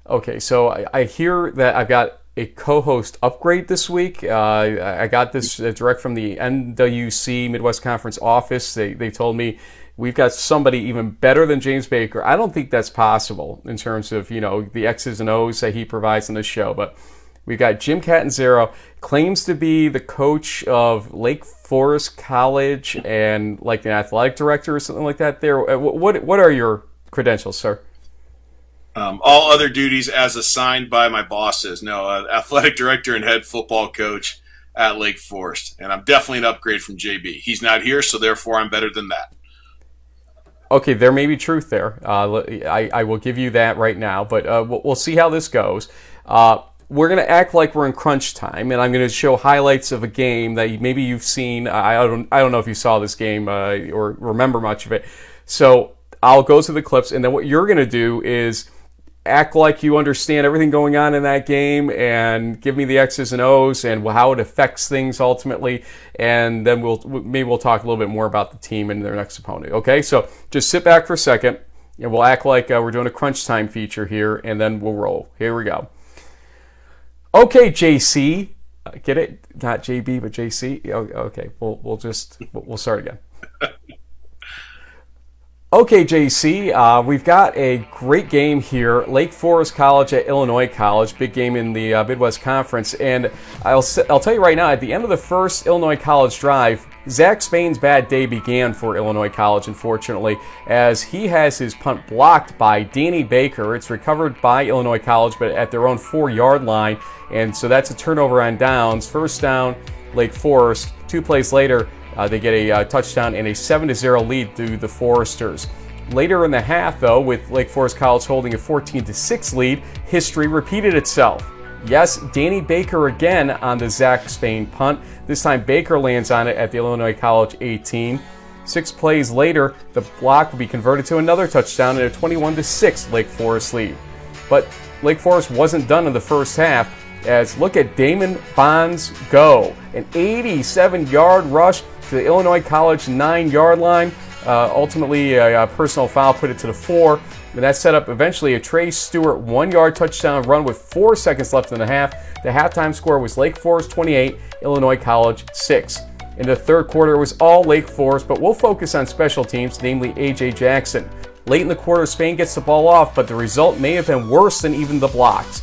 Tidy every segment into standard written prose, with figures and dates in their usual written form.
Okay, so I hear that I've got a co-host upgrade this week. I got this direct from the NWC Midwest Conference office. They told me we've got somebody even better than James Baker. I don't think that's possible in terms of, the X's and O's that he provides on this show, but we've got Jim Catanzaro, claims to be the coach of Lake Forest College and like an athletic director or something like that there. What are your credentials, sir? All other duties as assigned by my bosses. No, athletic director and head football coach at Lake Forest. And I'm definitely an upgrade from JB. He's not here, so therefore I'm better than that. Okay, there may be truth there. I will give you that right now, but we'll see how this goes. We're going to act like we're in crunch time, and I'm going to show highlights of a game that maybe you've seen. I don't know if you saw this game or remember much of it. So I'll go through the clips, and then what you're going to do is act like you understand everything going on in that game and give me the X's and O's and how it affects things ultimately. And then we'll talk a little bit more about the team and their next opponent. Okay, so just sit back for a second, and we'll act like we're doing a crunch time feature here, and then we'll roll. Here we go. Okay, JC. Get it? Not JB, but JC. Okay, we'll start again. Okay, JC, we've got a great game here. Lake Forest College at Illinois College, big game in the Midwest Conference. And I'll tell you right now, at the end of the first Illinois College drive, Zach Spain's bad day began for Illinois College, unfortunately, as he has his punt blocked by Danny Baker. It's recovered by Illinois College, but at their own 4-yard line. And so that's a turnover on downs. First down, Lake Forest. 2 plays later, they get a touchdown and a 7-0 lead to the Foresters. Later in the half, though, with Lake Forest College holding a 14-6 lead, history repeated itself. Yes, Danny Baker again on the Zach Spain punt. This time Baker lands on it at the Illinois College 18. 6 plays later, the block will be converted to another touchdown and a 21-6 Lake Forest lead. But Lake Forest wasn't done in the first half, as look at Damon Bonds go. An 87-yard rush to the Illinois College 9-yard line. Ultimately, a personal foul put it to the 4. And that set up eventually a Trey Stewart 1-yard touchdown run with 4 seconds left in the half. The halftime score was Lake Forest 28, Illinois College 6. In the third quarter, it was all Lake Forest, but we'll focus on special teams, namely A.J. Jackson. Late in the quarter, Spain gets the ball off, but the result may have been worse than even the blocks.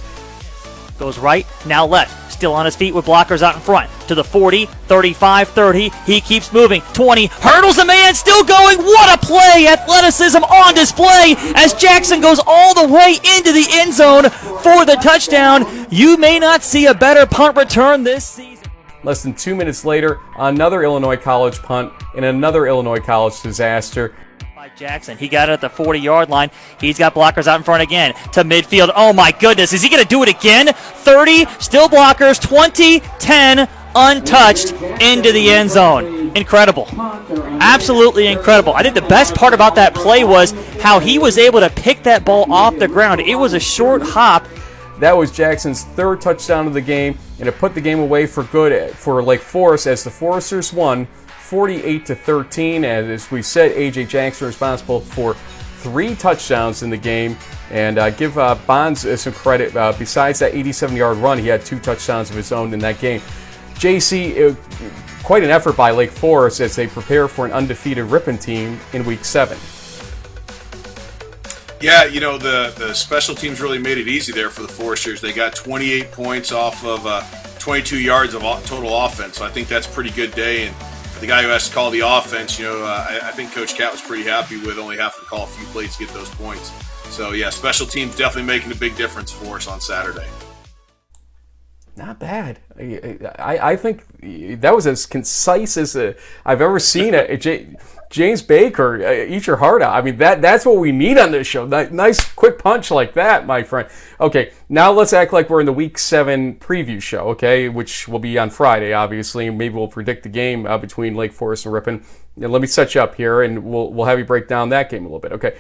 Goes right, now left, still on his feet with blockers out in front. To the 40, 35, 30, he keeps moving. 20, hurdles a man, still going. What a play! Athleticism on display as Jackson goes all the way into the end zone for the touchdown. You may not see a better punt return this season. Less than 2 minutes later, another Illinois College punt and another Illinois College disaster. Jackson, he got it at the 40-yard line. He's got blockers out in front again to midfield. Oh my goodness, is he going to do it again? 30, still blockers, 20, 10, untouched into the end zone. Incredible. Absolutely incredible. I think the best part about that play was how he was able to pick that ball off the ground. It was a short hop. That was Jackson's 3rd touchdown of the game, and it put the game away for good for Lake Forest as the Foresters won 48-13, and as we said, A.J. Jackson responsible for 3 touchdowns in the game, and give Bonds some credit. Besides that 87-yard run, he had 2 touchdowns of his own in that game. JC, quite an effort by Lake Forest as they prepare for an undefeated Ripon team in Week 7. Yeah, the special teams really made it easy there for the Foresters. They got 28 points off of 22 yards of total offense, so I think that's a pretty good day. And the guy who has to call the offense, I think Coach Cat was pretty happy with only having to call a few plays to get those points. So, yeah, special teams definitely making a big difference for us on Saturday. Not bad. I think that was as concise as I've ever seen it. James Baker, eat your heart out. I mean, that's what we need on this show. Nice quick punch like that, my friend. Okay, now let's act like we're in the Week 7 preview show, okay, which will be on Friday, obviously. Maybe we'll predict the game between Lake Forest and Ripon. Now, let me set you up here, and we'll have you break down that game a little bit, okay?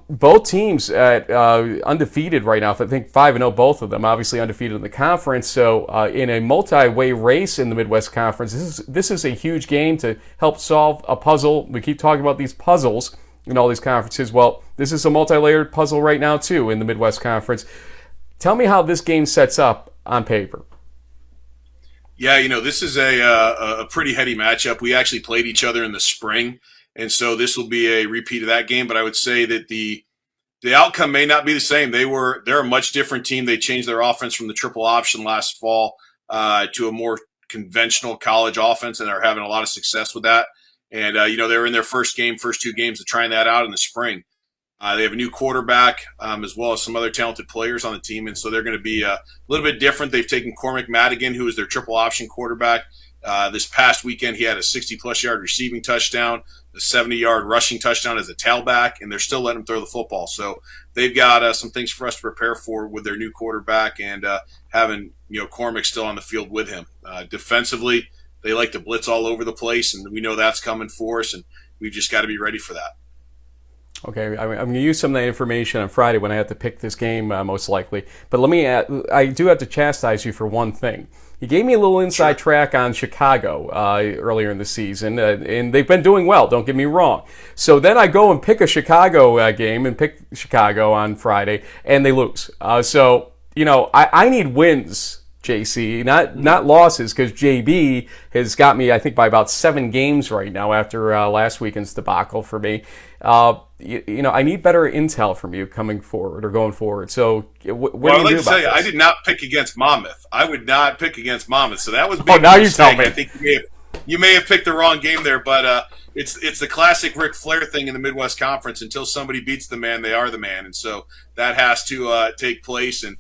Both teams undefeated right now. I think 5-0, both of them. Obviously undefeated in the conference. So in a multi-way race in the Midwest Conference, this is a huge game to help solve a puzzle. We keep talking about these puzzles in all these conferences. Well, this is a multi-layered puzzle right now, too, in the Midwest Conference. Tell me how this game sets up on paper. Yeah, this is a pretty heady matchup. We actually played each other in the spring, and so this will be a repeat of that game. But I would say that the outcome may not be the same. They're a much different team. They changed their offense from the triple option last fall to a more conventional college offense, and are having a lot of success with that. And they were in their first two games of trying that out in the spring. They have a new quarterback as well as some other talented players on the team, and so they're going to be a little bit different. They've taken Cormac Madigan, who is their triple option quarterback. This past weekend, he had a 60-plus yard receiving touchdown, a 70-yard rushing touchdown as a tailback, and they're still letting him throw the football. So they've got some things for us to prepare for with their new quarterback and having Cormac still on the field with him. Defensively, they like to blitz all over the place, and we know that's coming for us, and we've just got to be ready for that. Okay, I'm going to use some of that information on Friday when I have to pick this game, most likely. But I do have to chastise you for one thing. You gave me a little inside track on Chicago earlier in the season, and they've been doing well, don't get me wrong. So then I go and pick a Chicago game and pick Chicago on Friday, and they lose. I need wins, JC, not losses, because JB has got me, I think, by about 7 games right now after last weekend's debacle for me. I need better intel from you going forward. So, what do you do about this? I did not pick against Monmouth. I would not pick against Monmouth. So that was a big now mistake. You tell me. I think you may have picked the wrong game there, but it's the classic Ric Flair thing in the Midwest Conference. Until somebody beats the man, they are the man, and so that has to take place. And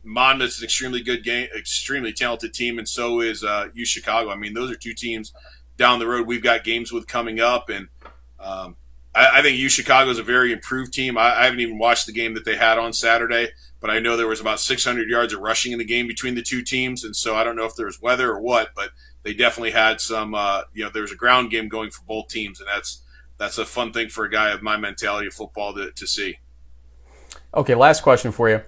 Monmouth's an extremely good game, extremely talented team, and so is U Chicago. I mean, those are two teams down the road we've got games with coming up, and I think U Chicago is a very improved team. I haven't even watched the game that they had on Saturday, but I know there was about 600 yards of rushing in the game between the two teams, and so I don't know if there was weather or what, but they definitely had some. There was a ground game going for both teams, and that's a fun thing for a guy of my mentality of football to see. Okay, last question for you.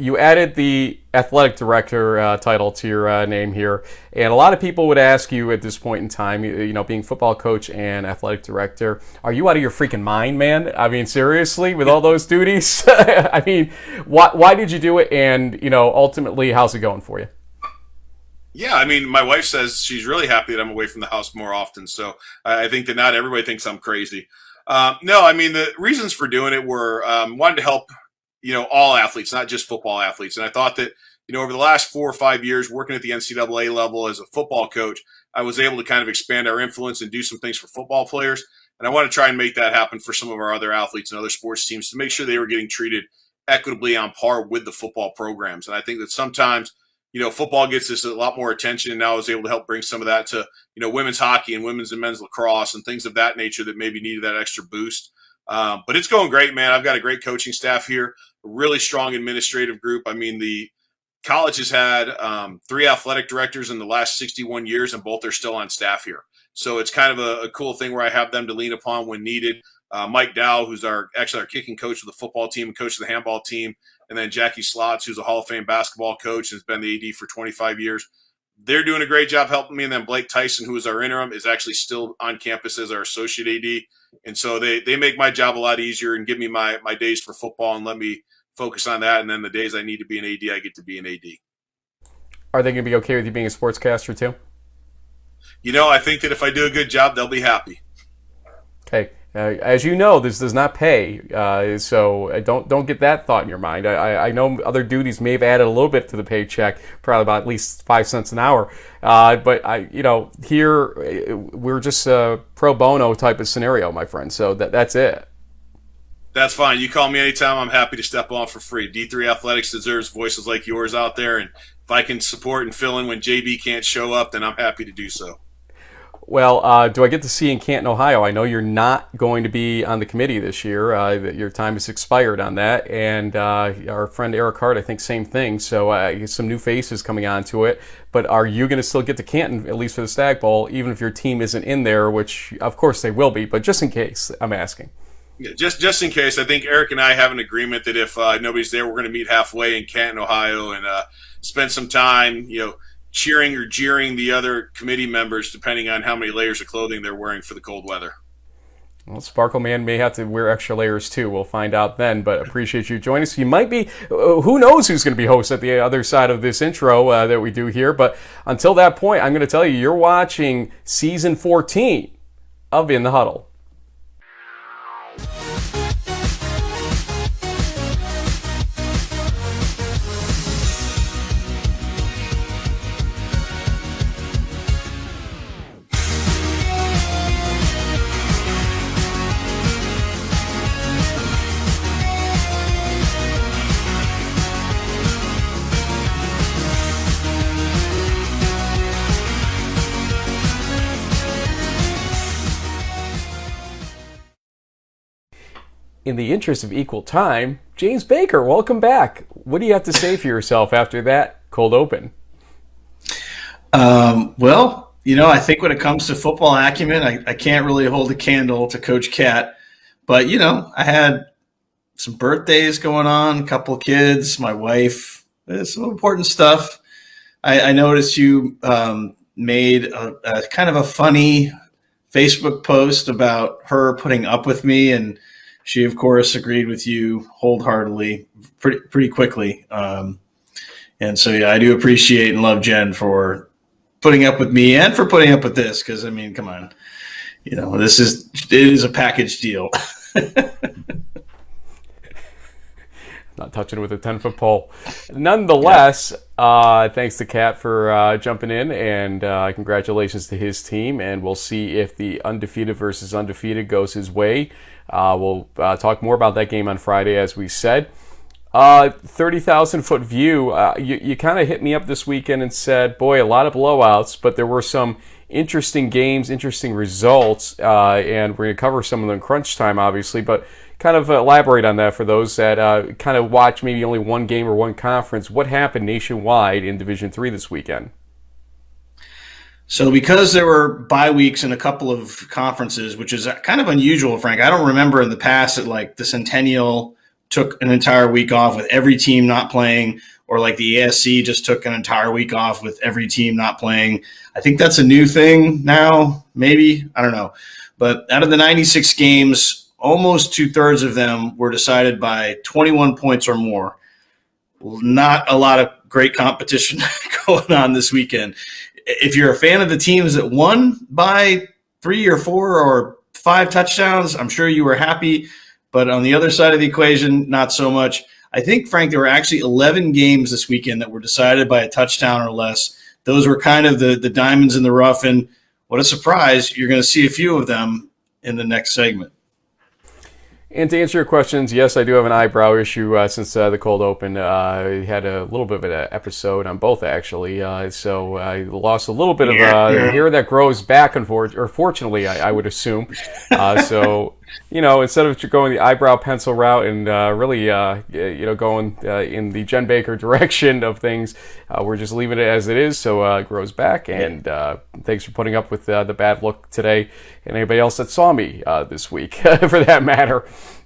You added the athletic director title to your name here, and a lot of people would ask you at this point in time, being football coach and athletic director, are you out of your freaking mind, man? I mean, seriously, with all those duties? I mean, why did you do it, and, ultimately, how's it going for you? Yeah, I mean, my wife says she's really happy that I'm away from the house more often, so I think that not everybody thinks I'm crazy. No, I mean, the reasons for doing it were wanted to help all athletes, not just football athletes. And I thought that, over the last 4 or 5 years working at the NCAA level as a football coach, I was able to kind of expand our influence and do some things for football players. And I want to try and make that happen for some of our other athletes and other sports teams to make sure they were getting treated equitably on par with the football programs. And I think that sometimes, football gets this a lot more attention. And now I was able to help bring some of that to, women's hockey and women's and men's lacrosse and things of that nature that maybe needed that extra boost. But it's going great, man. I've got a great coaching staff here, a really strong administrative group. I mean, the college has had 3 athletic directors in the last 61 years, and both are still on staff here. So it's kind of a cool thing where I have them to lean upon when needed. Mike Dow, who's our kicking coach of the football team and coach of the handball team, and then Jackie Slotz, who's a Hall of Fame basketball coach and has been the AD for 25 years. They're doing a great job helping me. And then Blake Tyson, who is our interim, is actually still on campus as our associate AD. And so they make my job a lot easier and give me my days for football and let me focus on that. And then the days I need to be an AD, I get to be an AD. Are they going to be okay with you being a sportscaster too? I think that if I do a good job, they'll be happy. Okay. As you know, this does not pay, so don't get that thought in your mind. I know other duties may have added a little bit to the paycheck, probably about at least 5 cents an hour. But here we're just a pro bono type of scenario, my friend. So that's it. That's fine. You call me anytime. I'm happy to step on for free. D3 Athletics deserves voices like yours out there, and if I can support and fill in when JB can't show up, then I'm happy to do so. Well, do I get to see you in Canton, Ohio? I know you're not going to be on the committee this year. Your time has expired on that. And our friend Eric Hart, I think, same thing. So some new faces coming onto it. But are you going to still get to Canton, at least for the Stag Bowl, even if your team isn't in there, which, of course, they will be. But just in case, I'm asking. Yeah, just in case, I think Eric and I have an agreement that if nobody's there, we're going to meet halfway in Canton, Ohio, and spend some time, cheering or jeering the other committee members, depending on how many layers of clothing they're wearing for the cold weather. Well, Sparkle Man may have to wear extra layers too. We'll find out then, but appreciate you joining us. You might be, who knows who's going to be host at the other side of this intro that we do here, but until that point, I'm going to tell you, you're watching Season 14 of In the Huddle. In the interest of equal time, James Baker, welcome back. What do you have to say for yourself after that cold open? Well, I think when it comes to football acumen, I can't really hold a candle to Coach Cat. But, I had some birthdays going on, a couple of kids, my wife, some important stuff. I noticed you made a kind of a funny Facebook post about her putting up with me, and she, of course, agreed with you wholeheartedly pretty quickly. And so, I do appreciate and love Jen for putting up with me and for putting up with this because, come on. It is a package deal. Not touching it with a 10-foot pole. Nonetheless, thanks to Kat for jumping in, and congratulations to his team. And we'll see if the undefeated versus undefeated goes his way. We'll talk more about that game on Friday, as we said. 30,000-foot view. You kind of hit me up this weekend and said, boy, a lot of blowouts, but there were some interesting games, interesting results, and we're going to cover some of them in crunch time, obviously, but kind of elaborate on that for those that kind of watch maybe only one game or one conference. What happened nationwide in Division III this weekend? So because there were bye weeks in a couple of conferences, which is kind of unusual, Frank, I don't remember in the past that like the Centennial took an entire week off with every team not playing, or like the ASC just took an entire week off with every team not playing. I think that's a new thing now, maybe. I don't know. But out of the 96 games, almost 2/3 of them were decided by 21 points or more. Not a lot of great competition going on this weekend. If you're a fan of the teams that won by 3 or 4 or 5 touchdowns, I'm sure you were happy. But on the other side of the equation, not so much. I think, Frank, there were actually 11 games this weekend that were decided by a touchdown or less. Those were kind of the diamonds in the rough. And what a surprise, you're going to see a few of them in the next segment. And to answer your questions, yes, I do have an eyebrow issue since the cold open. I had a little bit of an episode on both, actually. So I lost a little bit of hair that grows back, fortunately, I would assume. So, instead of going the eyebrow pencil route and really, going in the Jen Baker direction of things, we're just leaving it as it is. So it grows back. And thanks for putting up with the bad look today, and anybody else that saw me this week, for that matter.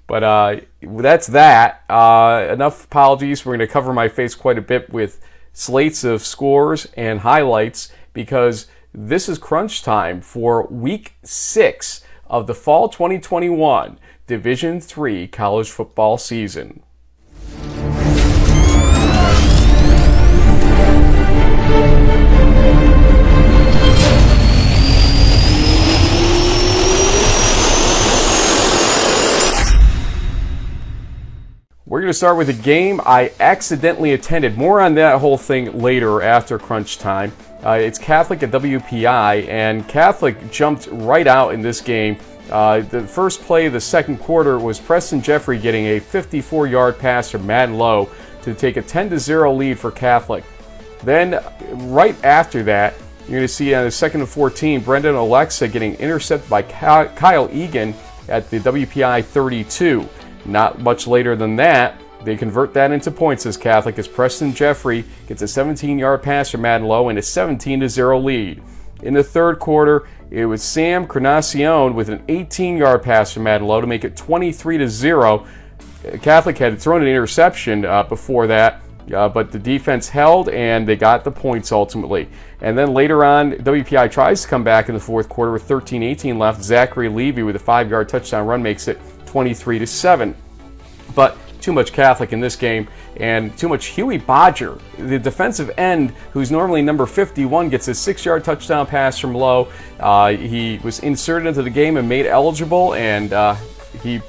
But that's that. Enough apologies. We're going to cover my face quite a bit with slates of scores and highlights because this is crunch time for Week 6 of the Fall 2021 Division III college football season. We're going to start with a game I accidentally attended. More on that whole thing later after crunch time. It's Catholic at WPI, and Catholic jumped right out in this game. The first play of the second quarter was Preston Jeffrey getting a 54-yard pass from Matt Lowe to take a 10-0 lead for Catholic. Then, right after that, you're going to see on the second and 14, Brendan Alexa getting intercepted by Kyle Egan at the WPI 32. Not much later than that, they convert that into points as Catholic as Preston Jeffrey gets a 17-yard pass from Madden Lowe and a 17-0 lead. In the third quarter, it was Sam Carnacion with an 18-yard pass from Madden Lowe to make it 23-0. Catholic had thrown an interception before that, but the defense held, and they got the points ultimately. And then later on, WPI tries to come back in the fourth quarter with 13-18 left. Zachary Levy with a 5-yard touchdown run makes it 23-7. But too much Catholic in this game, and too much Huey Bodger, the defensive end, who's normally number 51, gets a 6-yard touchdown pass from low. He was inserted into the game and made eligible, and he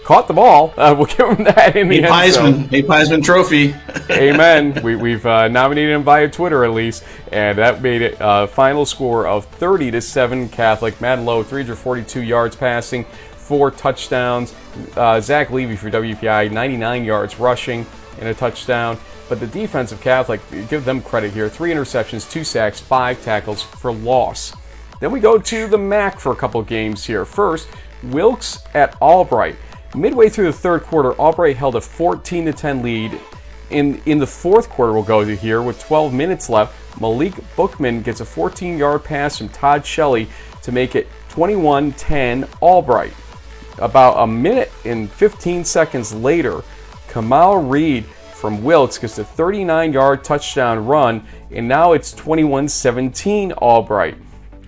caught the ball. We'll give him that in the end zone. A Heisman Trophy. Amen. We've nominated him via Twitter at least, and that made it a final score of 30-7 Catholic. Matt Lowe, 342 yards passing, 4 touchdowns. Zach Levy for WPI, 99 yards rushing and a touchdown. But the defense of Catholic, give them credit here, 3 interceptions, 2 sacks, 5 tackles for loss. Then we go to the MAC for a couple games here. First, Wilkes at Albright. Midway through the third quarter, Albright held a 14-10 lead. In the fourth quarter, we'll go to here with 12 minutes left. Malik Bookman gets a 14-yard pass from Todd Shelley to make it 21-10 Albright. About a minute and 15 seconds later, Kamal Reed from Wilkes gets a 39-yard touchdown run, and now it's 21-17 Albright.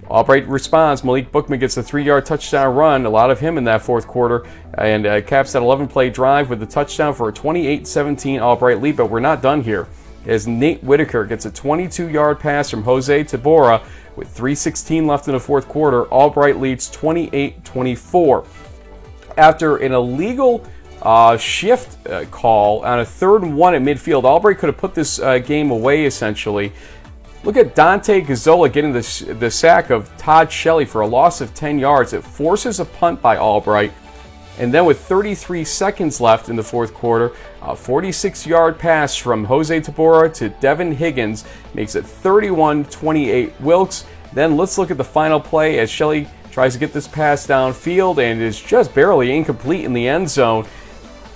Albright responds. Malik Bookman gets a 3-yard touchdown run, a lot of him in that fourth quarter, and caps that 11-play drive with a touchdown for a 28-17 Albright lead. But we're not done here, as Nate Whitaker gets a 22-yard pass from Jose Tabora with 3:16 left in the fourth quarter. Albright leads 28-24. After an illegal shift call on a 3rd and 1 at midfield, Albright could have put this game away essentially. Look at Dante Gazzola getting the sack of Todd Shelley for a loss of 10 yards. It forces a punt by Albright. And then with 33 seconds left in the fourth quarter, a 46-yard pass from Jose Tabora to Devin Higgins makes it 31-28 Wilkes. Then let's look at the final play as Shelley tries to get this pass downfield and is just barely incomplete in the end zone.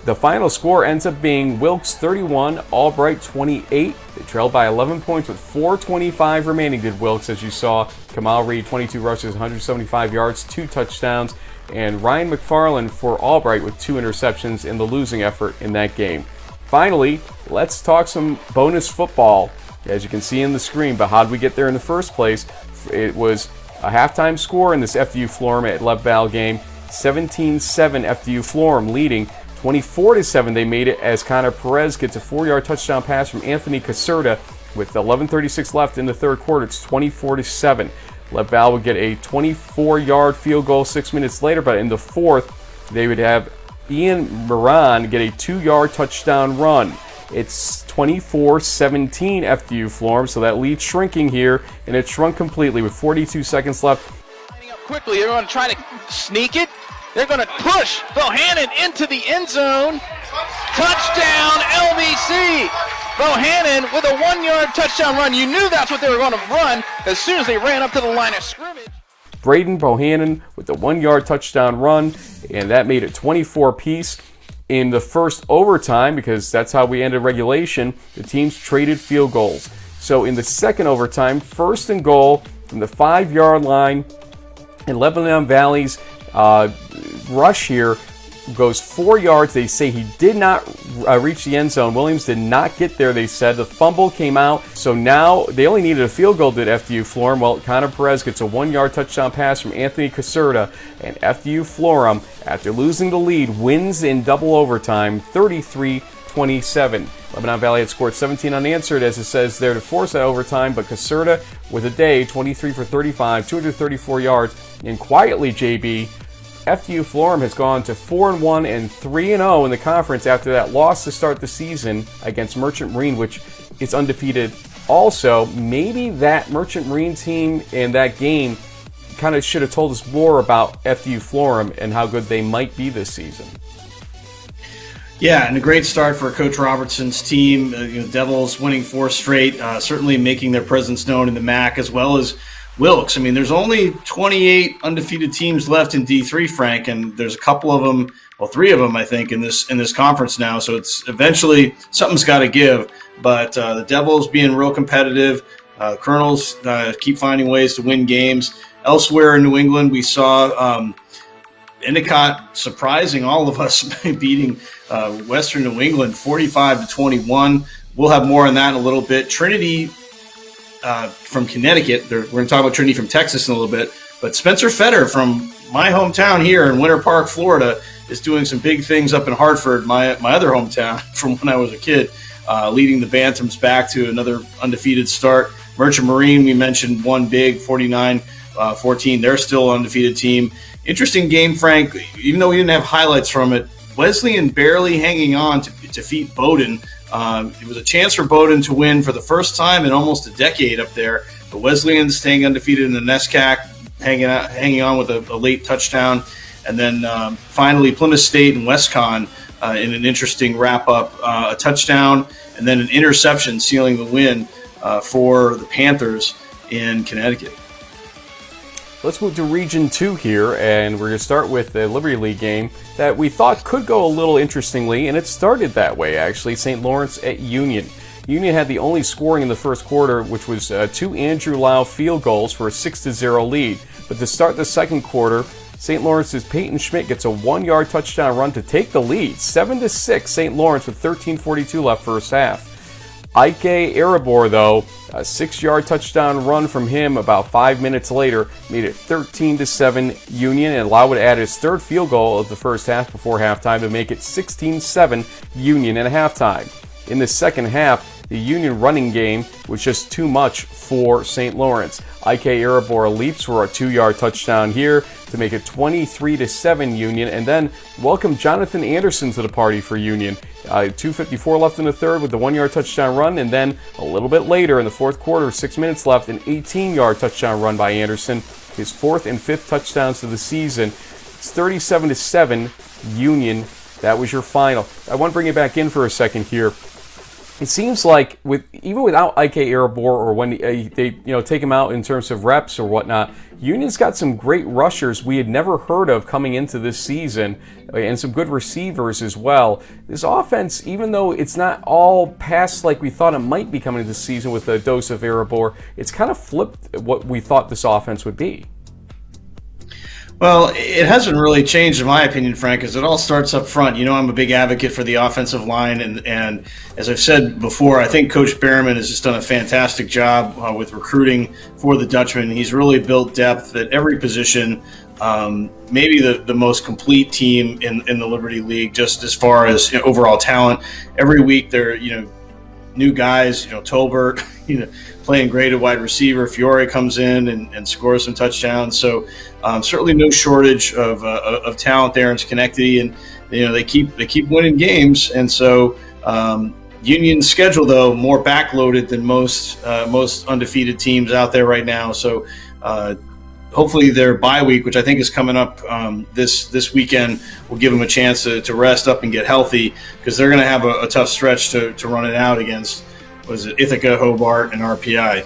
The final score ends up being Wilkes 31, Albright 28. They trailed by 11 points with 4:25 remaining, did Wilkes, as you saw. Kamal Reed, 22 rushes, 175 yards, 2 touchdowns. And Ryan McFarland for Albright with 2 interceptions in the losing effort in that game. Finally, let's talk some bonus football. As you can see in the screen, but how did we get there in the first place? It was a halftime score in this FDU Florham at Lev Val game. 17-7 FDU Florham leading. 24-7 they made it as Connor Perez gets a 4-yard touchdown pass from Anthony Caserta with 11:36 left in the third quarter. It's 24-7. Lev Val would get a 24-yard field goal 6 minutes later, but in the fourth, they would have Ian Moran get a 2-yard touchdown run. It's 24-17 FDU Florham, so that lead shrinking here, and it shrunk completely with 42 seconds left. Quickly, they're going to try to sneak it. They're going to push Bohannon into the end zone. Touchdown, LVC. Bohannon with a 1-yard touchdown run. You knew that's what they were going to run as soon as they ran up to the line of scrimmage. Braden Bohannon with a 1-yard touchdown run, and that made it 24-piece. In the first overtime, because that's how we ended regulation, the teams traded field goals. So in the second overtime, 1st and goal from the 5-yard line, and Lebanon Valley's rush here goes 4 yards. They say he did not reach the end zone. Williams did not get there, they said. The fumble came out. So now they only needed a field goal, did FDU Florham. Well, Connor Perez gets a 1-yard touchdown pass from Anthony Caserta. And FDU Florham, after losing the lead, wins in double overtime, 33-27. Lebanon Valley had scored 17 unanswered, as it says there, to force that overtime. But Caserta with a day, 23 for 35, 234 yards. And quietly, JB, FDU Florham has gone to 4-1 and 3-0 in the conference after that loss to start the season against Merchant Marine, which is undefeated. Also, maybe that Merchant Marine team in that game kind of should have told us more about FDU Florham and how good they might be this season. Yeah, and a great start for Coach Robertson's team. Devils winning 4 straight, certainly making their presence known in the MAC as well as Wilkes. I mean, there's only 28 undefeated teams left in D3, Frank, and there's a couple of them, well, 3 of them, I think, in this conference now. So it's eventually something's got to give. But the Devils being real competitive, Colonels keep finding ways to win games. Elsewhere in New England, we saw Endicott surprising all of us by beating Western New England 45-21. We'll have more on that in a little bit. Trinity from Connecticut. We're going to talk about Trinity from Texas in a little bit. But Spencer Fetter from my hometown here in Winter Park, Florida, is doing some big things up in Hartford, my other hometown from when I was a kid, leading the Bantams back to another undefeated start. Merchant Marine, we mentioned, won big, 49-14. They're still an undefeated team. Interesting game, Frank. Even though we didn't have highlights from it, Wesleyan barely hanging on to defeat Bowdoin. It was a chance for Bowdoin to win for the first time in almost a decade up there. The Wesleyans staying undefeated in the NESCAC, hanging on with a late touchdown. And then finally Plymouth State and WestCon in an interesting wrap-up, a touchdown and then an interception sealing the win for the Panthers in Connecticut. Let's move to Region 2 here, and we're going to start with the Liberty League game that we thought could go a little interestingly, and it started that way, actually. St. Lawrence at Union. Union had the only scoring in the first quarter, which was 2 Andrew Lau field goals for a 6-0 lead. But to start the second quarter, St. Lawrence's Peyton Schmidt gets a 1-yard touchdown run to take the lead. 7-6 St. Lawrence with 13:42 left first half. Ike Erebor, though, a 6-yard touchdown run from him about 5 minutes later made it 13-7 Union, and Lau would add his third field goal of the first half before halftime to make it 16-7 Union at halftime. In the second half, the Union running game was just too much for St. Lawrence. Ike Erebor leaps for a 2-yard touchdown here to make it 23-7 Union, and then welcome Jonathan Anderson to the party for Union. 2:54 left in the third with the 1-yard touchdown run, and then a little bit later in the fourth quarter, 6 minutes left, an 18-yard touchdown run by Anderson, his 4th and 5th touchdowns of the season. It's 37-7 Union. That was your final. I want to bring you back in for a second here. It seems like even without Ike Erebor, or when they take him out in terms of reps or whatnot, Union's got some great rushers we had never heard of coming into this season, and some good receivers as well. This offense, even though it's not all passed like we thought it might be coming into the season with a dose of Erebor, it's kind of flipped what we thought this offense would be. Well, it hasn't really changed, in my opinion, Frank, because it all starts up front. You know, I'm a big advocate for the offensive line, and as I've said before, I think Coach Behrman has just done a fantastic job with recruiting for the Dutchman. He's really built depth at every position, maybe the most complete team in the Liberty League, just as far as overall talent. Every week there are, new guys, Tolbert, playing great at wide receiver. Fiore comes in and scores some touchdowns. So certainly no shortage of talent there in Schenectady, and they keep winning games. And so Union's schedule, though, more backloaded than most undefeated teams out there right now. So hopefully their bye week, which I think is coming up this weekend, will give them a chance to rest up and get healthy, because they're going to have a tough stretch to run it out against, Ithaca, Hobart, and RPI.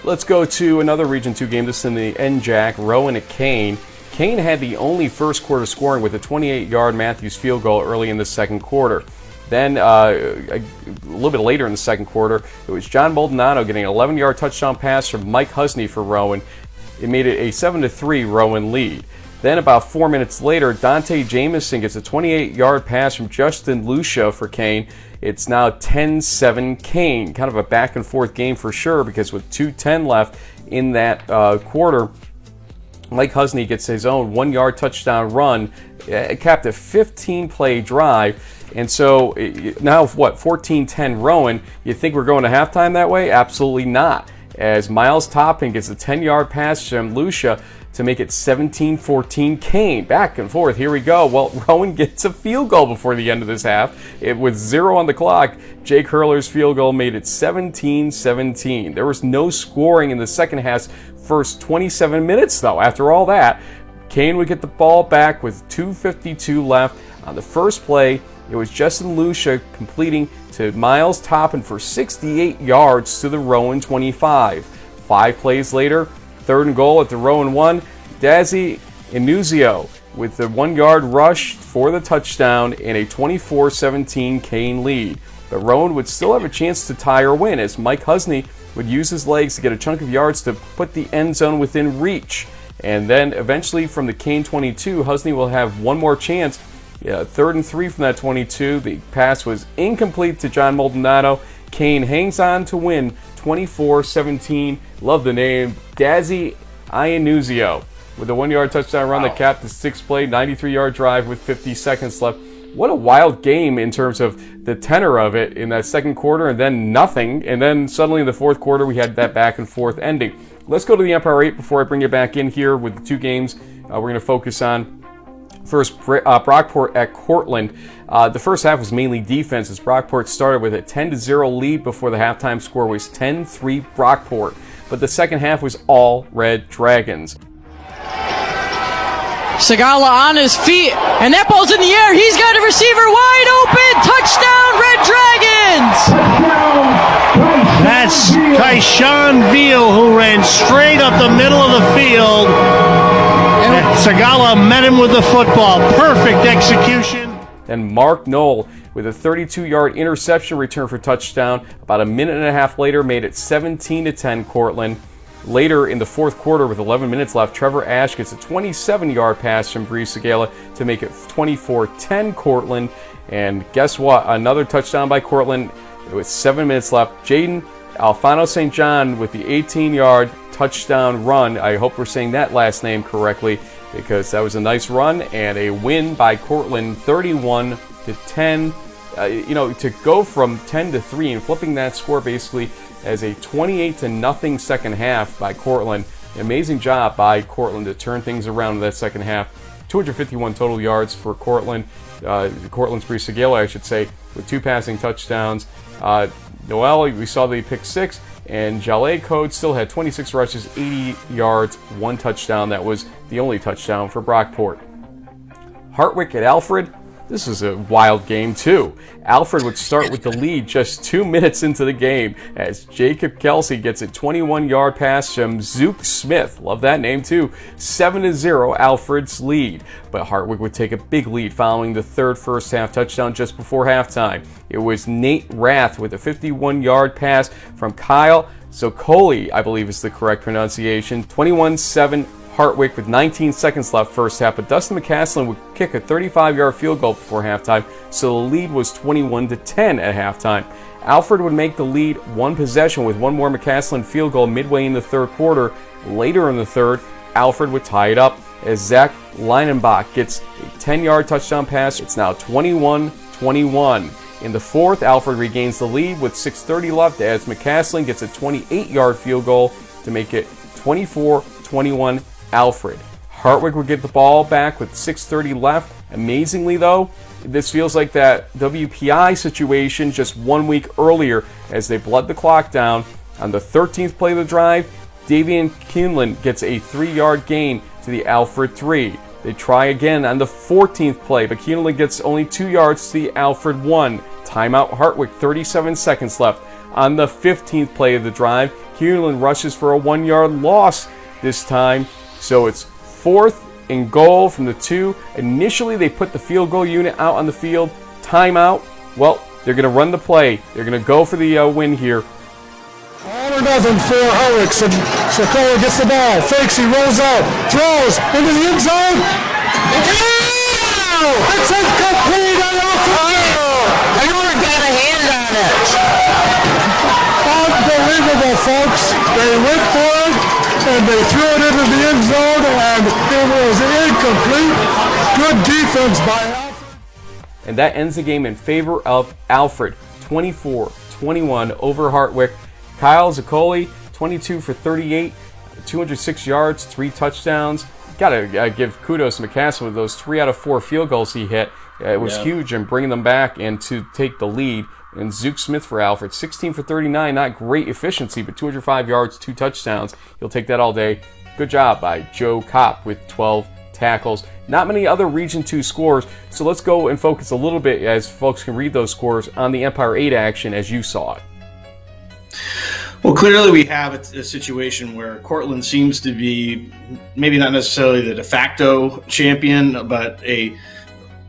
Let's go to another Region 2 game. This is in the NJAC, Rowan at Kane. Kane had the only first quarter scoring with a 28-yard Matthews field goal early in the second quarter. Then a little bit later in the second quarter, it was John Baldonado getting an 11-yard touchdown pass from Mike Husney for Rowan. It made it a 7-3 Rowan lead. Then about 4 minutes later, Dante Jamison gets a 28-yard pass from Justin Lucia for Kane. It's now 10-7 Kane. Kind of a back-and-forth game for sure, because with 2:10 left in that quarter, Mike Husney gets his own 1-yard touchdown run. It capped a 15-play drive. And so now, 14-10 Rowan. You think we're going to halftime that way? Absolutely not, as Miles Toppin gets a 10-yard pass from Lucia to make it 17-14 Kane. Back and forth. Here we go. Well, Rowan gets a field goal before the end of this half. With 0 on the clock, Jake Hurler's field goal made it 17-17. There was no scoring in the second half's first 27 minutes, though. After all that, Kane would get the ball back with 2:52 left. On the first play, it was Justin Lucia completing to Miles Toppin for 68 yards to the Rowan 25. 5 plays later, 3rd and goal at the Rowan 1, Dazzy Inuzio with the 1-yard rush for the touchdown and a 24-17 Kane lead. But Rowan would still have a chance to tie or win, as Mike Husney would use his legs to get a chunk of yards to put the end zone within reach. And then eventually from the Kane 22, Husney will have one more chance. 3rd and 3 from that 22. The pass was incomplete to John Maldonado. Kane hangs on to win 24-17. Love the name. Dazzy Iannuzio with a 1-yard touchdown run that capped the 6-play, 93-yard drive with 50 seconds left. What a wild game in terms of the tenor of it in that second quarter, and then nothing. And then suddenly in the fourth quarter, we had that back and forth ending. Let's go to the Empire 8 before I bring you back in here with the two games we're going to focus on. First, Brockport at Cortland. The first half was mainly defense as Brockport started with a 10-0 lead before the halftime score was 10-3 Brockport. But the second half was all Red Dragons. Segala on his feet, and that ball's in the air. He's got a receiver wide open. Touchdown, Red Dragons! That's Tyshawn Veal, who ran straight up the middle of the field. And Segala met him with the football. Perfect execution. And Mark Knoll with a 32-yard interception return for touchdown. About a minute and a half later, made it 17-10 Cortland. Later in the fourth quarter, with 11 minutes left, Trevor Ash gets a 27-yard pass from Bree Segala to make it 24-10 Cortland. And guess what? Another touchdown by Cortland with 7 minutes left. Jaden Alfano St. John with the 18-yard touchdown run. I hope we're saying that last name correctly because that was a nice run and a win by Cortland, 31-10. To go from 10-3 and flipping that score basically as a 28-0 second half by Cortland. Amazing job by Cortland to turn things around in that second half. 251 total yards for Cortland. Cortland's Bree Segala, I should say, with 2 passing touchdowns. Noel, we saw the pick 6, and Jaleh Code still had 26 rushes, 80 yards, 1 touchdown. That was the only touchdown for Brockport. Hartwick at Alfred. This was a wild game, too. Alfred would start with the lead just 2 minutes into the game as Jacob Kelsey gets a 21-yard pass from Zook Smith. Love that name, too. 7-0, Alfred's lead. But Hartwick would take a big lead following the third first-half touchdown just before halftime. It was Nate Rath with a 51-yard pass from Kyle Zocoli, I believe is the correct pronunciation. 21-7 Hartwick with 19 seconds left first half, but Dustin McCaslin would kick a 35-yard field goal before halftime, so the lead was 21-10 at halftime. Alfred would make the lead 1 possession with one more McCaslin field goal midway in the third quarter. Later in the third, Alfred would tie it up as Zach Leinenbach gets a 10-yard touchdown pass. It's now 21-21. In the fourth, Alfred regains the lead with 6:30 left as McCaslin gets a 28-yard field goal to make it 24-21 Alfred. Hartwick would get the ball back with 6:30 left. Amazingly, though, this feels like that WPI situation just 1 week earlier as they bled the clock down. On the 13th play of the drive, Davian Kuhnlin gets a 3-yard gain to the Alfred 3. They try again on the 14th play, but Kuhnlin gets only 2 yards to the Alfred 1. Timeout Hartwick, 37 seconds left. On the 15th play of the drive, Kuhnlin rushes for a 1-yard loss this time. So it's 4th and goal from the 2. Initially, they put the field goal unit out on the field. Timeout. Well, they're going to run the play. They're going to go for the win here. All or nothing for Hartwick. Sokola gets the ball. Fakes. He rolls out. Throws into the end zone. It's incomplete. I never got a hand on it. Unbelievable, folks. They went for it, and they threw it into the end zone, and it was incomplete. Good defense by Alfred. And that ends the game in favor of Alfred, 24-21 over Hartwick. Kyle Zocoli, 22 for 38, 206 yards, 3 touchdowns. Gotta give kudos to McCaslin with those 3 out of 4 field goals he hit. It was huge in bringing them back and to take the lead. And Zook Smith for Alfred, 16 for 39, not great efficiency, but 205 yards, 2 touchdowns. He'll take that all day. Good job by Joe Kopp with 12 tackles. Not many other Region 2 scores, so let's go and focus a little bit as folks can read those scores on the Empire 8 action as you saw it. Well, clearly we have a situation where Cortland seems to be maybe not necessarily the de facto champion, but a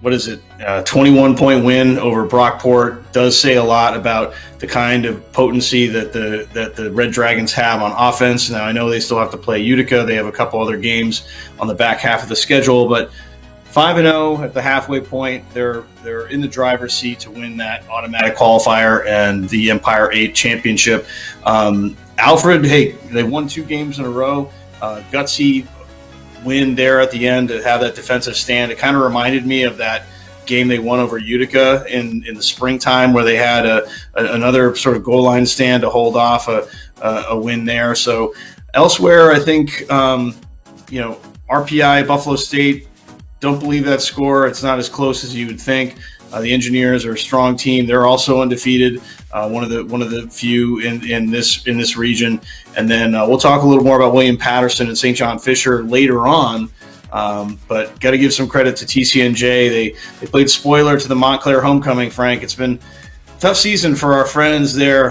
21-point win over Brockport does say a lot about the kind of potency that the Red Dragons have on offense. Now, I know they still have to play Utica. They have a couple other games on the back half of the schedule, but 5-0 at the halfway point. They're in the driver's seat to win that automatic qualifier and the Empire 8 championship. Alfred, hey, they won 2 games in a row. Gutsy win there at the end to have that defensive stand. It kind of reminded me of that game they won over Utica in the springtime, where they had another sort of goal line stand to hold off a win there. So elsewhere, I think RPI, Buffalo State, don't believe that score. It's not as close as you would think. The Engineers are a strong team. They're also undefeated. One of the few in this region. And then we'll talk a little more about William Patterson and St. John Fisher later on. But got to give some credit to TCNJ. They played spoiler to the Montclair homecoming, Frank. It's been a tough season for our friends there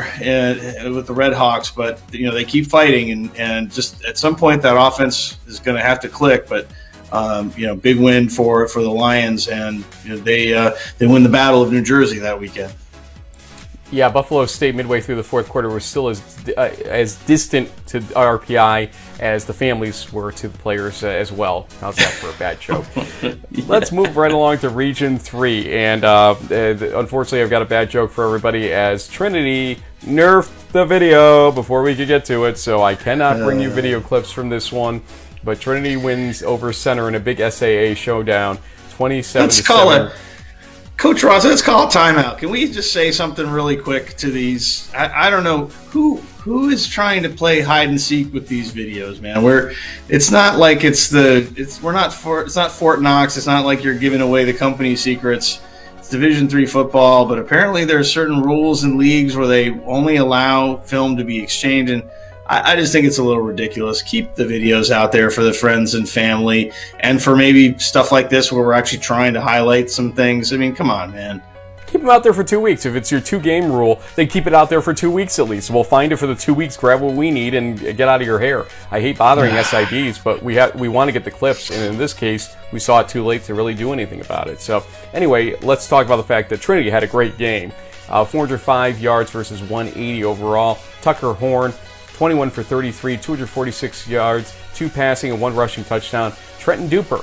with the Red Hawks, but they keep fighting, and just at some point that offense is going to have to click. But big win for the Lions, and they win the Battle of New Jersey that weekend. Yeah, Buffalo State midway through the fourth quarter was still as distant to RPI as the families were to the players as well. How's that for a bad joke? Yeah. Let's move right along to Region 3. And unfortunately, I've got a bad joke for everybody, as Trinity nerfed the video before we could get to it, so I cannot bring you video clips from this one. But Trinity wins over Center in a big SAA showdown, 27-7. Coach Ross, let's call a timeout. Can we just say something really quick to these? I don't know who is trying to play hide and seek with these videos, man. It's not like it's not Fort Knox. It's not like you're giving away the company secrets. It's Division III football, but apparently there are certain rules in leagues where they only allow film to be exchanged, and I just think it's a little ridiculous. Keep the videos out there for the friends and family, and for maybe stuff like this where we're actually trying to highlight some things. I mean, come on, man. Keep them out there for 2 weeks. If it's your 2-game rule, then keep it out there for 2 weeks at least. We'll find it for the 2 weeks, grab what we need, and get out of your hair. I hate bothering SIDs, but we want to get the clips, and in this case, we saw it too late to really do anything about it. So anyway, let's talk about the fact that Trinity had a great game. 405 yards versus 180 overall. Tucker Horn, 21 for 33, 246 yards, 2 passing and 1 rushing touchdown. Trenton Duper,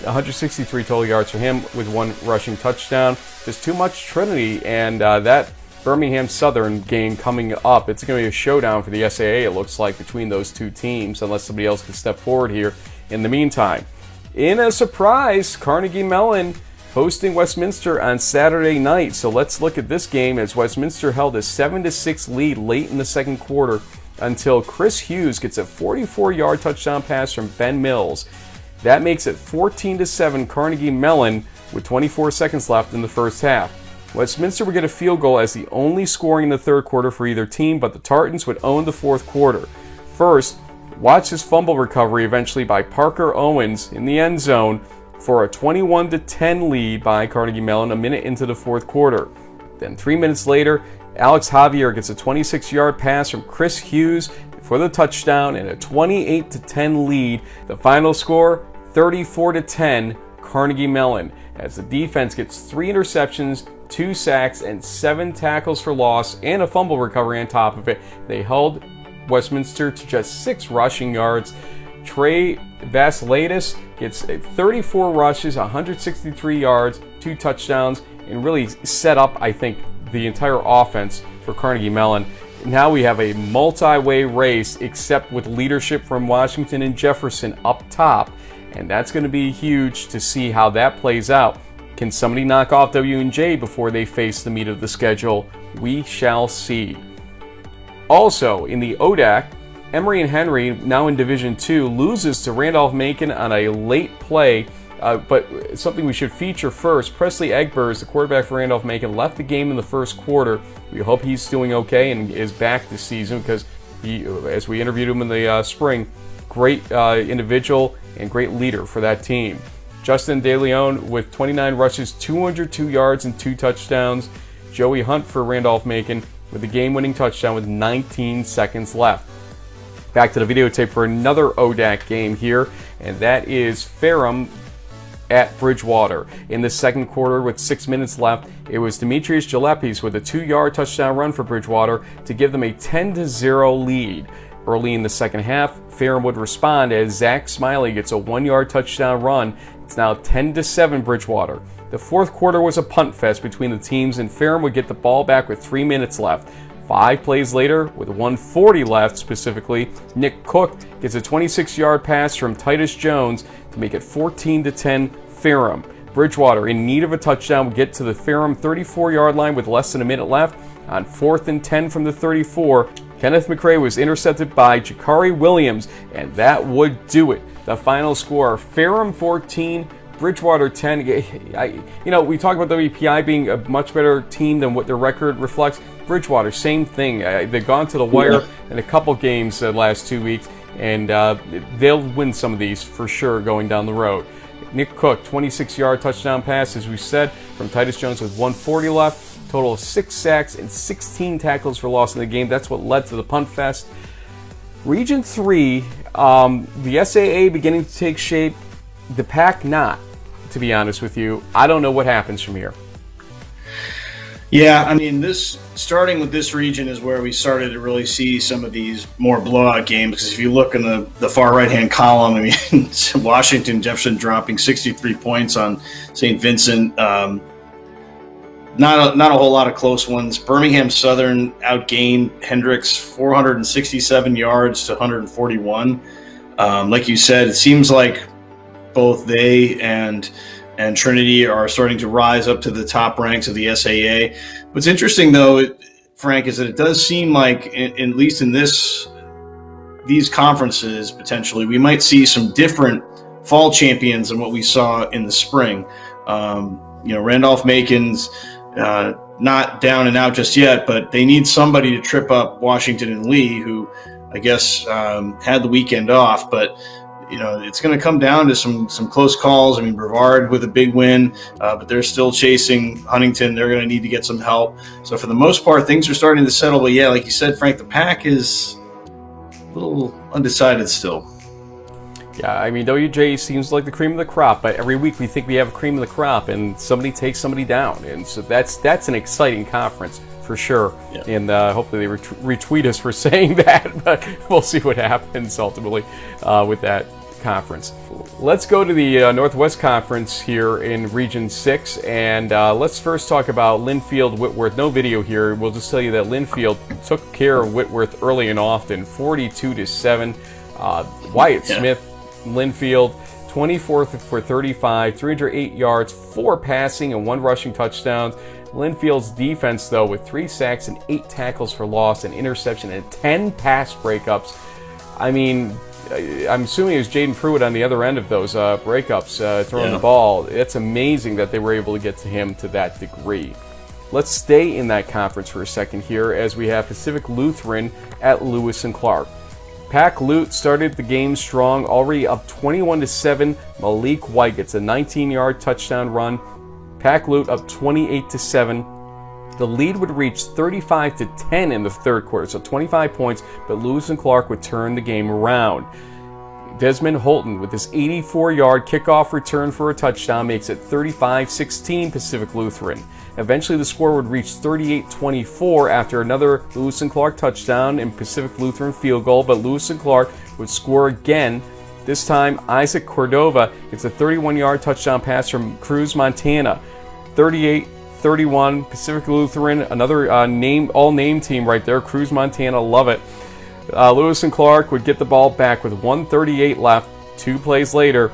163 total yards for him with 1 rushing touchdown. There's too much Trinity, and that Birmingham Southern game coming up, it's going to be a showdown for the SAA, it looks like, between those two teams, unless somebody else can step forward here in the meantime. In a surprise, Carnegie Mellon hosting Westminster on Saturday night. So let's look at this game, as Westminster held a 7-6 lead late in the second quarter, until Chris Hughes gets a 44-yard touchdown pass from Ben Mills. That makes it 14-7 Carnegie Mellon with 24 seconds left in the first half. Westminster would get a field goal as the only scoring in the third quarter for either team, but the Tartans would own the fourth quarter. First, watch this fumble recovery eventually by Parker Owens in the end zone for a 21-10 lead by Carnegie Mellon a minute into the fourth quarter. Then 3 minutes later, Alex Javier gets a 26-yard pass from Chris Hughes for the touchdown and a 28-10 lead. The final score, 34-10 Carnegie Mellon, as the defense gets 3 interceptions, 2 sacks, and 7 tackles for loss, and a fumble recovery on top of it. They held Westminster to just 6 rushing yards. Trey Vasiladis gets 34 rushes, 163 yards, 2 touchdowns, and really set up, I think, the entire offense for Carnegie Mellon. Now we have a multi-way race, except with leadership from Washington and Jefferson up top, and that's going to be huge to see how that plays out. Can somebody knock off W&J before they face the meat of the schedule? We shall see. Also, in the ODAC, Emory and Henry, now in Division II, loses to Randolph-Macon on a late play. But something we should feature first, Presley Egbers, the quarterback for Randolph-Macon, left the game in the first quarter. We hope he's doing okay and is back this season, because he, as we interviewed him in the spring, great individual and great leader for that team. Justin DeLeon with 29 rushes, 202 yards, and 2 touchdowns. Joey Hunt for Randolph-Macon with a game-winning touchdown with 19 seconds left. Back to the videotape for another ODAC game here, and that is Ferrum at Bridgewater. In the second quarter, with 6 minutes left, it was Demetrius Gillespie with a 2-yard touchdown run for Bridgewater to give them a 10-0 lead. Early in the second half, Ferrum would respond as Zach Smiley gets a 1-yard touchdown run. It's now 10-7 Bridgewater. The fourth quarter was a punt fest between the teams, and Ferrum would get the ball back with 3 minutes left. 5 plays later, with 1:40 left specifically, Nick Cook gets a 26-yard pass from Titus Jones to make it 14-10 Ferrum. Bridgewater, in need of a touchdown, would get to the Ferrum 34-yard line with less than a minute left. On 4th and 10 from the 34, Kenneth McRae was intercepted by Jakari Williams, and that would do it. The final score, Ferrum 14, Bridgewater 10. We talk about WPI being a much better team than what their record reflects. Bridgewater, same thing. They've gone to the wire in a couple games the last 2 weeks, and they'll win some of these for sure going down the road. Nick Cook, 26-yard touchdown pass, as we said, from Titus Jones with 1:40 left. Total of 6 sacks and 16 tackles for loss in the game. That's what led to the punt fest. Region 3, the SAA beginning to take shape, the Pac not, to be honest with you. I don't know what happens from here. Yeah, I mean, starting with this region is where we started to really see some of these more blowout games. Because if you look in the far right-hand column, I mean, Washington, Jefferson dropping 63 points on St. Vincent. Not a whole lot of close ones. Birmingham Southern outgained Hendricks 467 yards to 141. Like you said, it seems like both they and Trinity are starting to rise up to the top ranks of the SAA. What's interesting, though, Frank, is that it does seem like, at least in these conferences, potentially, we might see some different fall champions than what we saw in the spring. Randolph-Macon's not down and out just yet, but they need somebody to trip up Washington and Lee, who I guess had the weekend off, but it's going to come down to some close calls. I mean, Brevard with a big win, but they're still chasing Huntington. They're going to need to get some help. So for the most part, things are starting to settle. But yeah, like you said, Frank, the Pac is a little undecided still. Yeah, I mean, WJ seems like the cream of the crop, but every week we think we have a cream of the crop, and somebody takes somebody down. And so that's an exciting conference for sure. Yeah. And hopefully they retweet us for saying that, but we'll see what happens ultimately with that conference. Let's go to the Northwest Conference here in Region 6, and let's first talk about Linfield-Whitworth. No video here. We'll just tell you that Linfield took care of Whitworth early and often, 42-7. Wyatt Smith, Linfield, 24 for 35, 308 yards, 4 passing and 1 rushing touchdowns. Linfield's defense, though, with 3 sacks and 8 tackles for loss, an interception, and 10 pass breakups. I mean, I'm assuming it was Jaden Pruitt on the other end of those breakups, throwing the ball. It's amazing that they were able to get to him to that degree. Let's stay in that conference for a second here as we have Pacific Lutheran at Lewis and Clark. Pac Lut started the game strong, already up 21-7. Malik White gets a 19-yard touchdown run. Pac Lut up 28-7. The lead would reach 35-10 in the third quarter, so 25 points, but Lewis and Clark would turn the game around. Desmond Holton with his 84-yard kickoff return for a touchdown makes it 35-16 Pacific Lutheran. Eventually the score would reach 38-24 after another Lewis and Clark touchdown and Pacific Lutheran field goal, but Lewis and Clark would score again. This time Isaac Cordova gets a 31-yard touchdown pass from Cruz, Montana. 38-31 Pacific Lutheran, another all-name team right there. Cruz, Montana, love it. Lewis and Clark would get the ball back with 1:38 left. 2 plays later.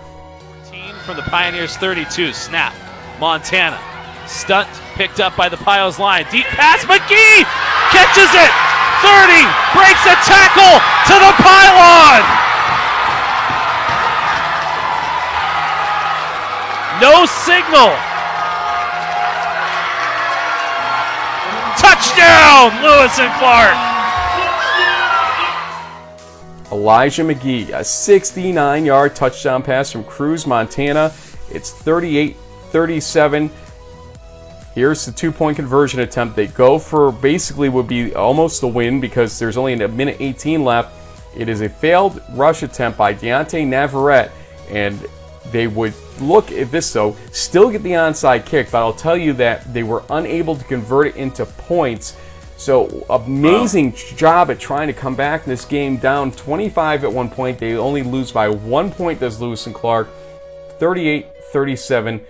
From the Pioneers 32, snap, Montana, stunt, picked up by the Piles line, deep pass, McGee catches it, 30, breaks a tackle to the pylon. No signal. Touchdown, Lewis and Clark. Elijah McGee, a 69-yard touchdown pass from Cruz, Montana. It's 38-37. Here's the 2-point conversion attempt. They go for basically would be almost the win because there's only a minute 18 left. It is a failed rush attempt by Deontay Navarrete, and they would look at this, though. Still get the onside kick, but I'll tell you that they were unable to convert it into points. So amazing job at trying to come back in this game, down 25 at one point. They only lose by 1 point, does Lewis and Clark, 38-37.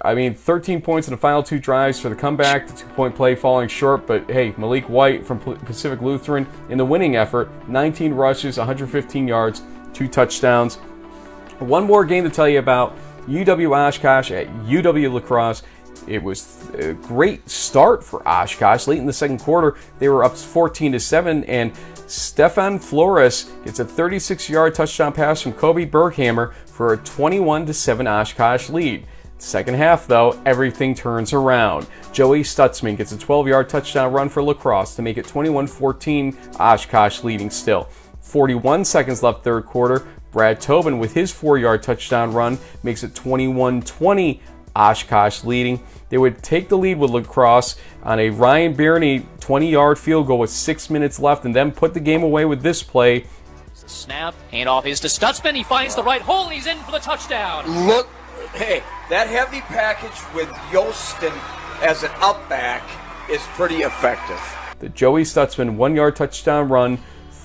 I mean, 13 points in the final 2 drives for the comeback, the 2-point play falling short, but hey, Malik White from Pacific Lutheran in the winning effort, 19 rushes, 115 yards, 2 touchdowns. One more game to tell you about, UW Oshkosh at UW La Crosse. It was a great start for Oshkosh. Late in the second quarter, they were up 14-7, and Stefan Flores gets a 36-yard touchdown pass from Kobe Berghammer for a 21-7 Oshkosh lead. Second half, though, everything turns around. Joey Stutzman gets a 12-yard touchdown run for La Crosse to make it 21-14, Oshkosh leading still. 41 seconds left third quarter. Brad Tobin with his 4-yard touchdown run makes it 21-20, Oshkosh leading. They would take the lead with La Crosse on a Ryan Birney 20-yard field goal with 6 minutes left, and then put the game away with this play. The snap, handoff is to Stutzman. He finds the right hole, and he's in for the touchdown. Look, hey, that heavy package with Yostin as an up back is pretty effective. The Joey Stutzman 1-yard touchdown run,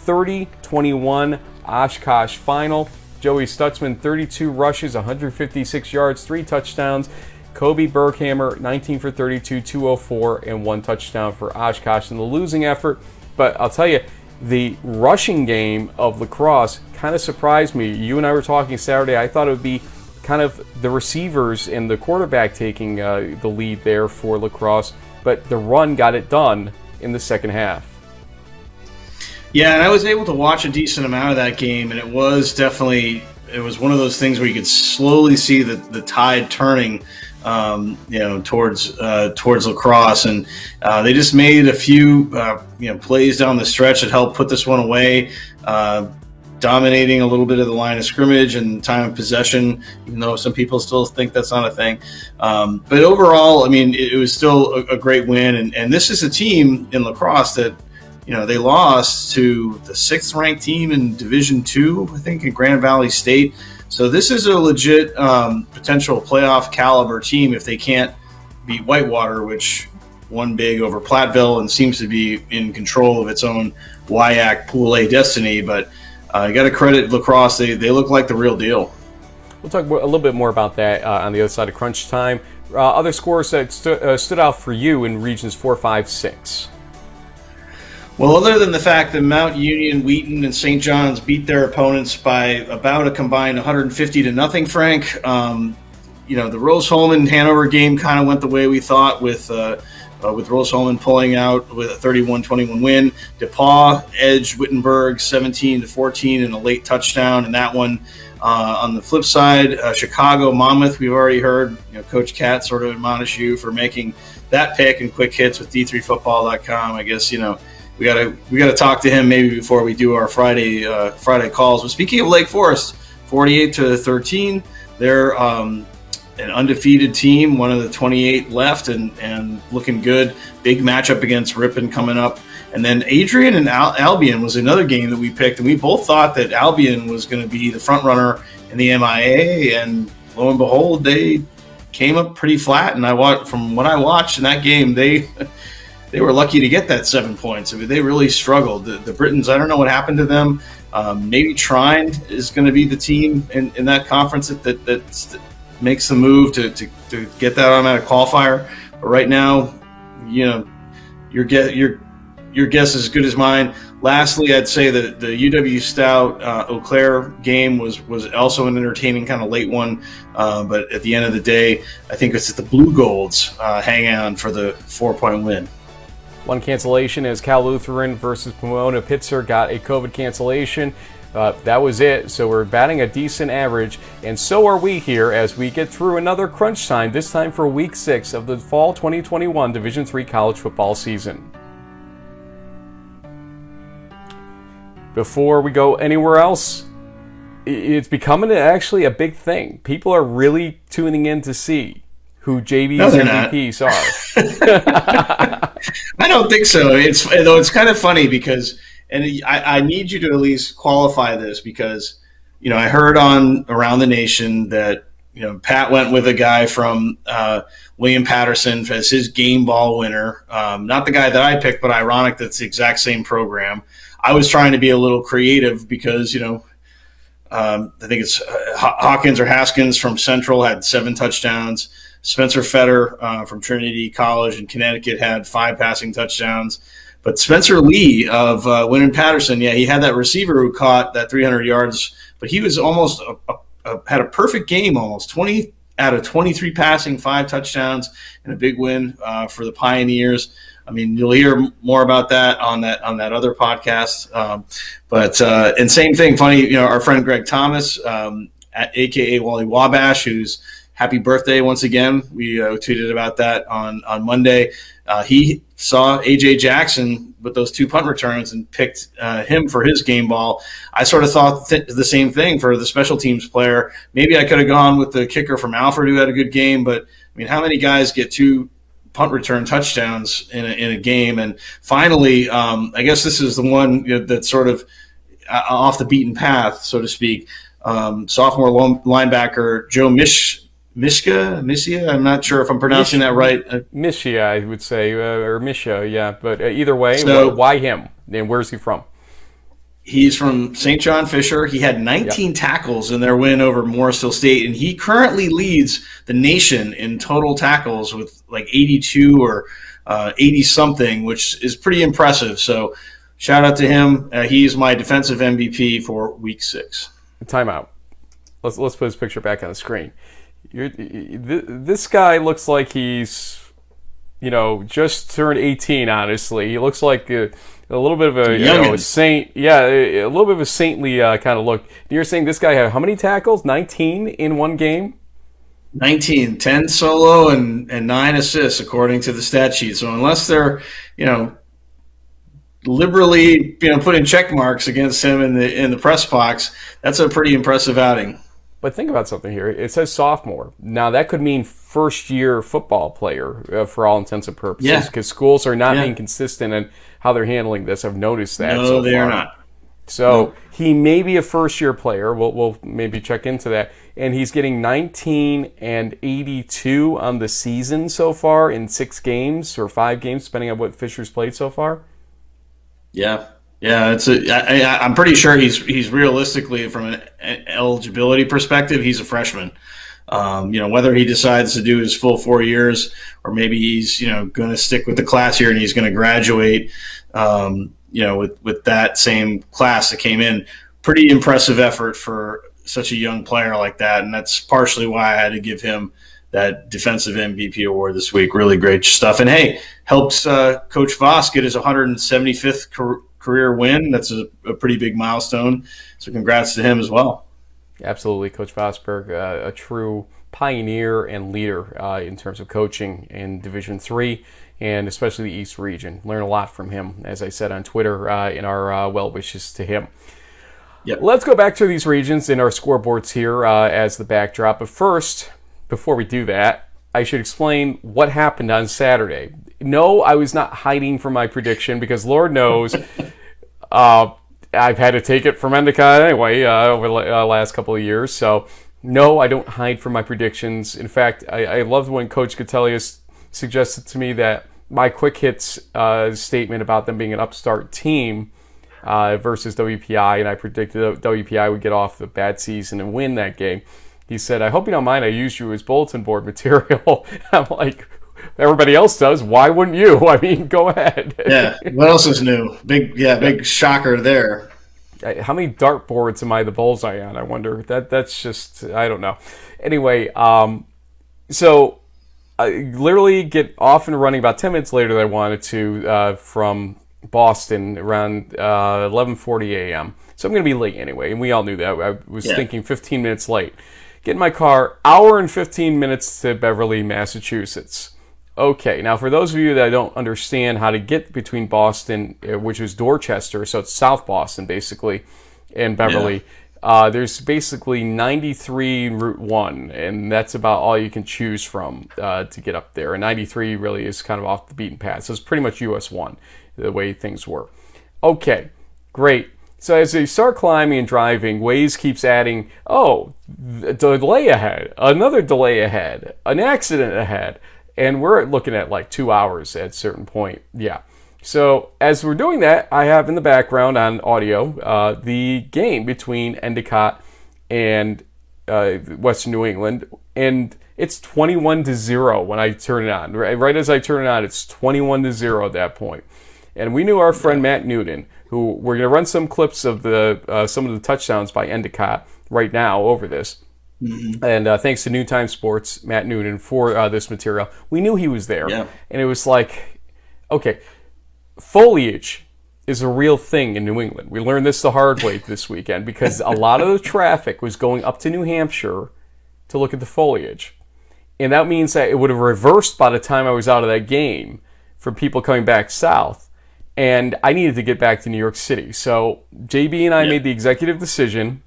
30-21 Oshkosh final. Joey Stutzman, 32 rushes, 156 yards, 3 touchdowns. Kobe Berghammer, 19 for 32, 204, and 1 touchdown for Oshkosh in the losing effort. But I'll tell you, the rushing game of La Crosse kind of surprised me. You and I were talking Saturday. I thought it would be kind of the receivers and the quarterback taking the lead there for La Crosse, but the run got it done in the second half. Yeah, and I was able to watch a decent amount of that game, and it was one of those things where you could slowly see the tide turning, towards La Crosse, and they just made a few plays down the stretch that helped put this one away, dominating a little bit of the line of scrimmage and time of possession, even though some people still think that's not a thing. But overall, I mean, it was still a great win, and this is a team in La Crosse that, they lost to the 6th-ranked team in Division II, I think, in Grand Valley State. So this is a legit potential playoff caliber team if they can't beat Whitewater, which won big over Platteville and seems to be in control of its own WIAC Pool A destiny. But you got to credit La Crosse. They look like the real deal. We'll talk a little bit more about that on the other side of Crunch Time. Other scores that stood out for you in Regions 4, 5, 6. Well, other than the fact that Mount Union, Wheaton, and St. John's beat their opponents by about a combined 150-0, Frank, the Rose-Hulman Hanover game kind of went the way we thought with Rose-Hulman pulling out with a 31-21 win. DePauw edged Wittenberg 17-14 in a late touchdown in that one. On the flip side, Chicago Monmouth, we've already heard Coach Cat sort of admonish you for making that pick and quick hits with D3Football.com. I guess we gotta talk to him maybe before we do our Friday calls. But speaking of Lake Forest, 48-13, they're an undefeated team, one of the 28 left, and looking good. Big matchup against Ripon coming up. And then Adrian and Albion was another game that we picked, and we both thought that Albion was going to be the front runner in the MIA, and lo and behold, they came up pretty flat. And from what I watched in that game, they were lucky to get that 7 points. I mean, they really struggled. The Britons, I don't know what happened to them. Maybe Trine is going to be the team in that conference that makes the move to get that automatic qualifier. But right now, your guess is as good as mine. Lastly, I'd say that the UW Stout Eau Claire game was also an entertaining kind of late one. But at the end of the day, I think it's the Blue Golds hang on for the 4-point win. One cancellation as Cal Lutheran versus Pomona Pitzer got a COVID cancellation. That was it. So we're batting a decent average, and so are we here as we get through another crunch time, this time for Week 6 of the Fall 2021 Division III college football season. Before we go anywhere else, it's becoming actually a big thing. People are really tuning in to see who JV's MVPs are. I don't think so. It's kind of funny because, and I need you to at least qualify this because, I heard around the nation that, Pat went with a guy from William Patterson as his game ball winner. Not the guy that I picked, but ironic that's the exact same program. I was trying to be a little creative because, I think it's Hawkins or Haskins from Central had 7 touchdowns. Spencer Fetter from Trinity College in Connecticut had 5 passing touchdowns. But Spencer Lee of William Patterson, he had that receiver who caught that 300 yards, but he was almost had a perfect game, almost 20 out of 23 passing, 5 touchdowns, and a big win for the Pioneers. I mean, you'll hear more about that on that other podcast. And same thing, funny, our friend Greg Thomas, AKA Wally Wabash, who's happy birthday once again. We tweeted about that on Monday. He saw A.J. Jackson with those 2 punt returns and picked him for his game ball. I sort of thought the same thing for the special teams player. Maybe I could have gone with the kicker from Alfred who had a good game, but I mean, how many guys get 2 punt return touchdowns in a game? And finally, I guess this is the one that's sort of off the beaten path, so to speak. Sophomore linebacker Joe Mishia, I'm not sure if I'm pronouncing that right. Mishia, I would say, or Misha, yeah. But either way, why him? And where's he from? He's from St. John Fisher. He had 19 tackles in their win over Morrisville State, and he currently leads the nation in total tackles with like 82 or 80-something, which is pretty impressive. So shout out to him. He's my defensive MVP for Week 6. Timeout. Let's put his picture back on the screen. This guy looks like he's, just turned 18, honestly. He looks like a little bit of a saint. Yeah, a little bit of a saintly kind of look. You're saying this guy had how many tackles? 19 in one game? 19, 10 solo and 9 assists, according to the stat sheet. So unless they're, liberally, putting check marks against him in the press box, that's a pretty impressive outing. But think about something here. It says sophomore. Now, that could mean first-year football player for all intents and purposes, because schools are not being consistent in how they're handling this. I've noticed that. No, they are not. So he may be a first-year player. We'll maybe check into that. And he's getting 19 and 82 on the season so far in 6 games or 5 games, depending on what Fisher's played so far. Yeah. Yeah, I'm pretty sure he's realistically, from an eligibility perspective, he's a freshman. Whether he decides to do his full 4 years or maybe he's going to stick with the class here and he's going to graduate, with that same class that came in. Pretty impressive effort for such a young player like that, and that's partially why I had to give him that defensive MVP award this week. Really great stuff, and hey, helps Coach Voss get his 175th career win. That's a pretty big milestone. So congrats to him as well. Absolutely. Coach Vosberg, a true pioneer and leader in terms of coaching in Division III and especially the East region. Learn a lot from him, as I said on Twitter, in our well wishes to him. Yep. Let's go back to these regions in our scoreboards here as the backdrop. But first, before we do that, I should explain what happened on Saturday. No, I was not hiding from my prediction because Lord knows I've had to take it from Endicott anyway over the last couple of years. So, no, I don't hide from my predictions. In fact, I loved when Coach Catelius suggested to me that my quick hits statement about them being an upstart team versus WPI, and I predicted that WPI would get off the bad season and win that game. He said, "I hope you don't mind I used you as bulletin board material." I'm like, everybody else does. Why wouldn't you? I mean, go ahead. Yeah. What else is new? Big shocker there. How many dartboards am I the bullseye on? I wonder. That's just, I don't know. Anyway, so I literally get off and running about 10 minutes later than I wanted to from Boston around 11:40 a.m. So I'm going to be late anyway, and we all knew that. I was thinking 15 minutes late. Get in my car, hour and 15 minutes to Beverly, Massachusetts. Okay, now for those of you that don't understand how to get between Boston, which is Dorchester, so it's South Boston basically, and Beverly, there's basically 93 Route 1, and that's about all you can choose from to get up there. And 93 really is kind of off the beaten path, so it's pretty much US 1, the way things were. Okay, great. So as they start climbing and driving, Waze keeps adding, delay ahead, another delay ahead, an accident ahead. And we're looking at like 2 hours at a certain point. Yeah. So as we're doing that, I have in the background on audio the game between Endicott and Western New England. And it's 21-0 when I turn it on. Right as I turn it on, it's 21-0 at that point. And we knew our friend Matt Newton, who we're going to run some clips of some of the touchdowns by Endicott right now over this. Mm-hmm. And thanks to Noontime Sports, Matt Newton, for this material. We knew he was there. Yeah. And it was like, okay, foliage is a real thing in New England. We learned this the hard way this weekend because a lot of the traffic was going up to New Hampshire to look at the foliage. And that means that it would have reversed by the time I was out of that game for people coming back south. And I needed to get back to New York City. So JB and I made the executive decision,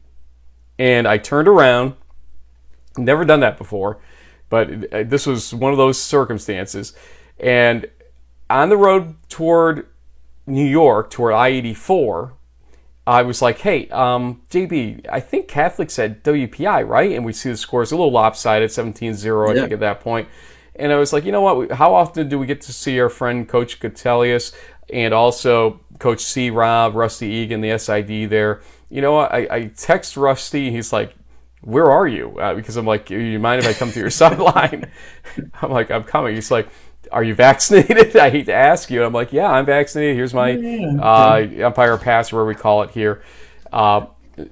and I turned around. Never done that before, but this was one of those circumstances. And on the road toward New York, toward I-84, I was like, hey, JB, I think Catholic said WPI, right? And we see the scores a little lopsided, 17-0, I think, at that point. And I was like, you know what? How often do we get to see our friend Coach Catelius and also Coach C. Rob, Rusty Egan, the SID there? You know what? I text Rusty. He's like, where are you? Because I'm like, you mind if I come to your sideline? I'm like, I'm coming. He's like, are you vaccinated? I hate to ask you. I'm like, yeah, I'm vaccinated. Here's my umpire pass, where we call it here.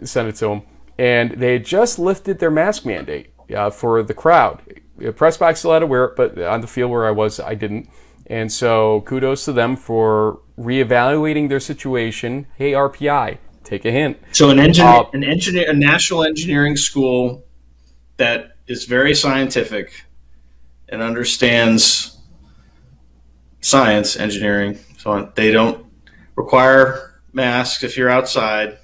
Send it to him. And they had just lifted their mask mandate for the crowd. Press box still had to wear it, but on the field where I was, I didn't. And so kudos to them for reevaluating their situation. Hey, RPI. Take a hint. So a national engineering school that is very scientific and understands science, engineering, so on. They don't require masks if you're outside.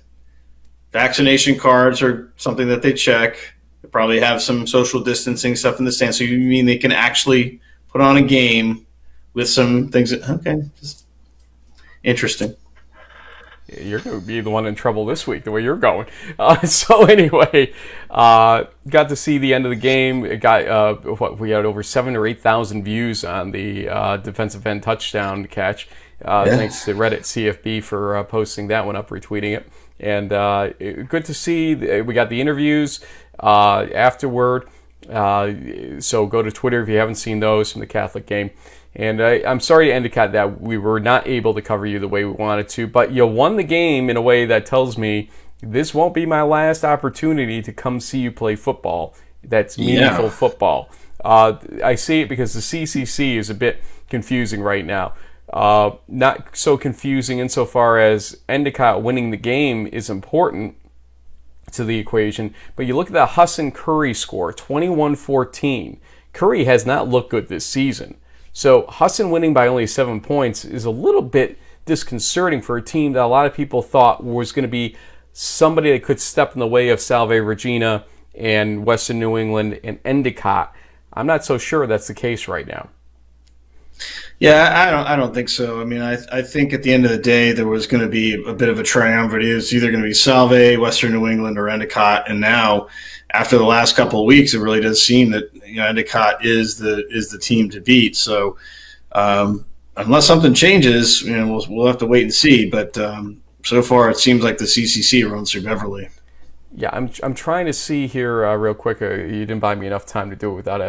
Vaccination cards are something that they check. They probably have some social distancing stuff in the stands. So you mean they can actually put on a game with some things just interesting. You're going to be the one in trouble this week, the way you're going. So anyway, got to see the end of the game. It got we had over 7,000 or 8,000 views on the defensive end touchdown catch. Thanks to Reddit CFB for posting that one up, retweeting it. And good to see. We got the interviews afterward. So go to Twitter if you haven't seen those from the Catholic game. And I'm sorry to Endicott that we were not able to cover you the way we wanted to, but you won the game in a way that tells me this won't be my last opportunity to come see you play football. That's meaningful football. I see it because the CCC is a bit confusing right now. Not so confusing insofar as Endicott winning the game is important to the equation, but you look at the Hassan Curry score, 21-14. Curry has not looked good this season. So Hassan winning by only 7 points is a little bit disconcerting for a team that a lot of people thought was going to be somebody that could step in the way of Salve Regina and Western New England and Endicott. I'm not so sure that's the case right now. Yeah, I don't think so. I mean, I think at the end of the day there was going to be a bit of a triumvirate. It was either going to be Salve, Western New England, or Endicott. And now, after the last couple of weeks, it really does seem that Endicott is the team to beat. So unless something changes, we'll have to wait and see. But so far, it seems like the CCC runs through Beverly. Yeah, I'm trying to see here real quick. You didn't buy me enough time to do it without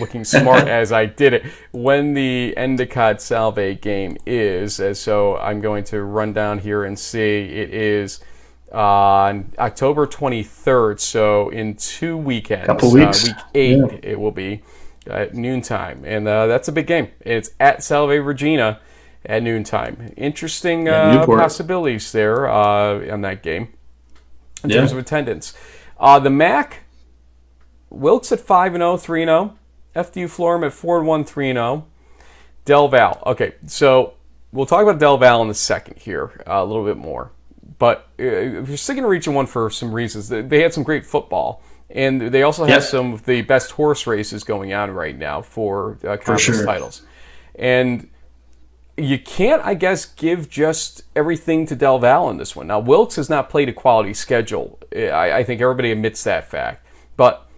looking smart as I did it. When the Endicott Salve game is, so I'm going to run down here and see. It is on October 23rd, so in 2 weekends. Couple weeks. Week 8 it will be at noontime, and that's a big game. It's at Salve Regina at noontime. Interesting possibilities there on that game. In terms of attendance. The MAC, Wilkes at 5-0, 3-0. FDU Florham at 4-1, 3-0. Del Val. Okay, so we'll talk about Del Val in a second here, a little bit more. But if you're sticking to Region 1 for some reasons, they had some great football. And they also have some of the best horse races going on right now for conference titles. And you can't, I guess, give just everything to Del Val in this one. Now, Wilkes has not played a quality schedule. I think everybody admits that fact. But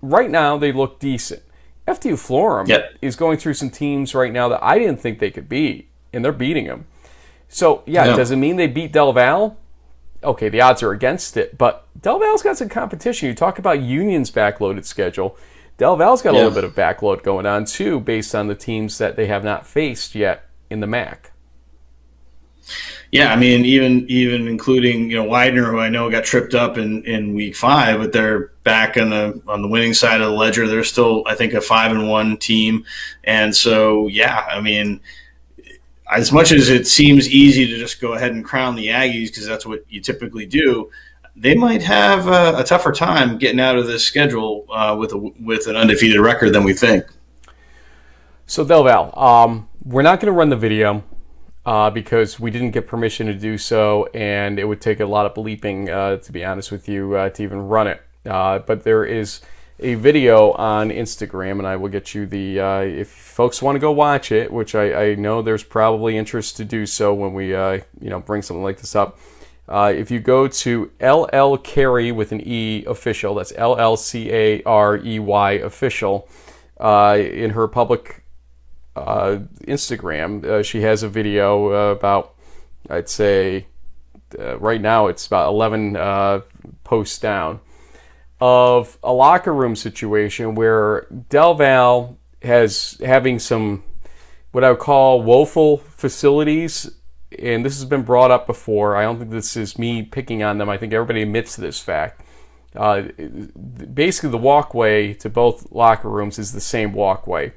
right now, they look decent. FDU Florham is going through some teams right now that I didn't think they could beat, and they're beating them. So, does it mean they beat Del Val? Okay, the odds are against it, but Del Val's got some competition. You talk about Union's backloaded schedule. Del Val's got a little bit of backload going on, too, based on the teams that they have not faced yet in the MAC. Yeah, I mean, even including Widener, who I know got tripped up in week 5, but they're back on the winning side of the ledger. They're still, I think, a 5-1 team, and so I mean, as much as it seems easy to just go ahead and crown the Aggies because that's what you typically do, they might have a tougher time getting out of this schedule with an undefeated record than we think. So Del Val, we're not going to run the video because we didn't get permission to do so, and it would take a lot of bleeping, to be honest with you, to even run it. But there is a video on Instagram, and I will get you the, if folks want to go watch it, which I know there's probably interest to do so when we, bring something like this up. If you go to LL Carey with an E official, that's LLCAREY official, in her public Instagram, she has a video about, I'd say, right now it's about 11 posts down, of a locker room situation where Del Val having some what I would call woeful facilities, and this has been brought up before. I don't think this is me picking on them. I think everybody admits this fact. Basically, the walkway to both locker rooms is the same walkway.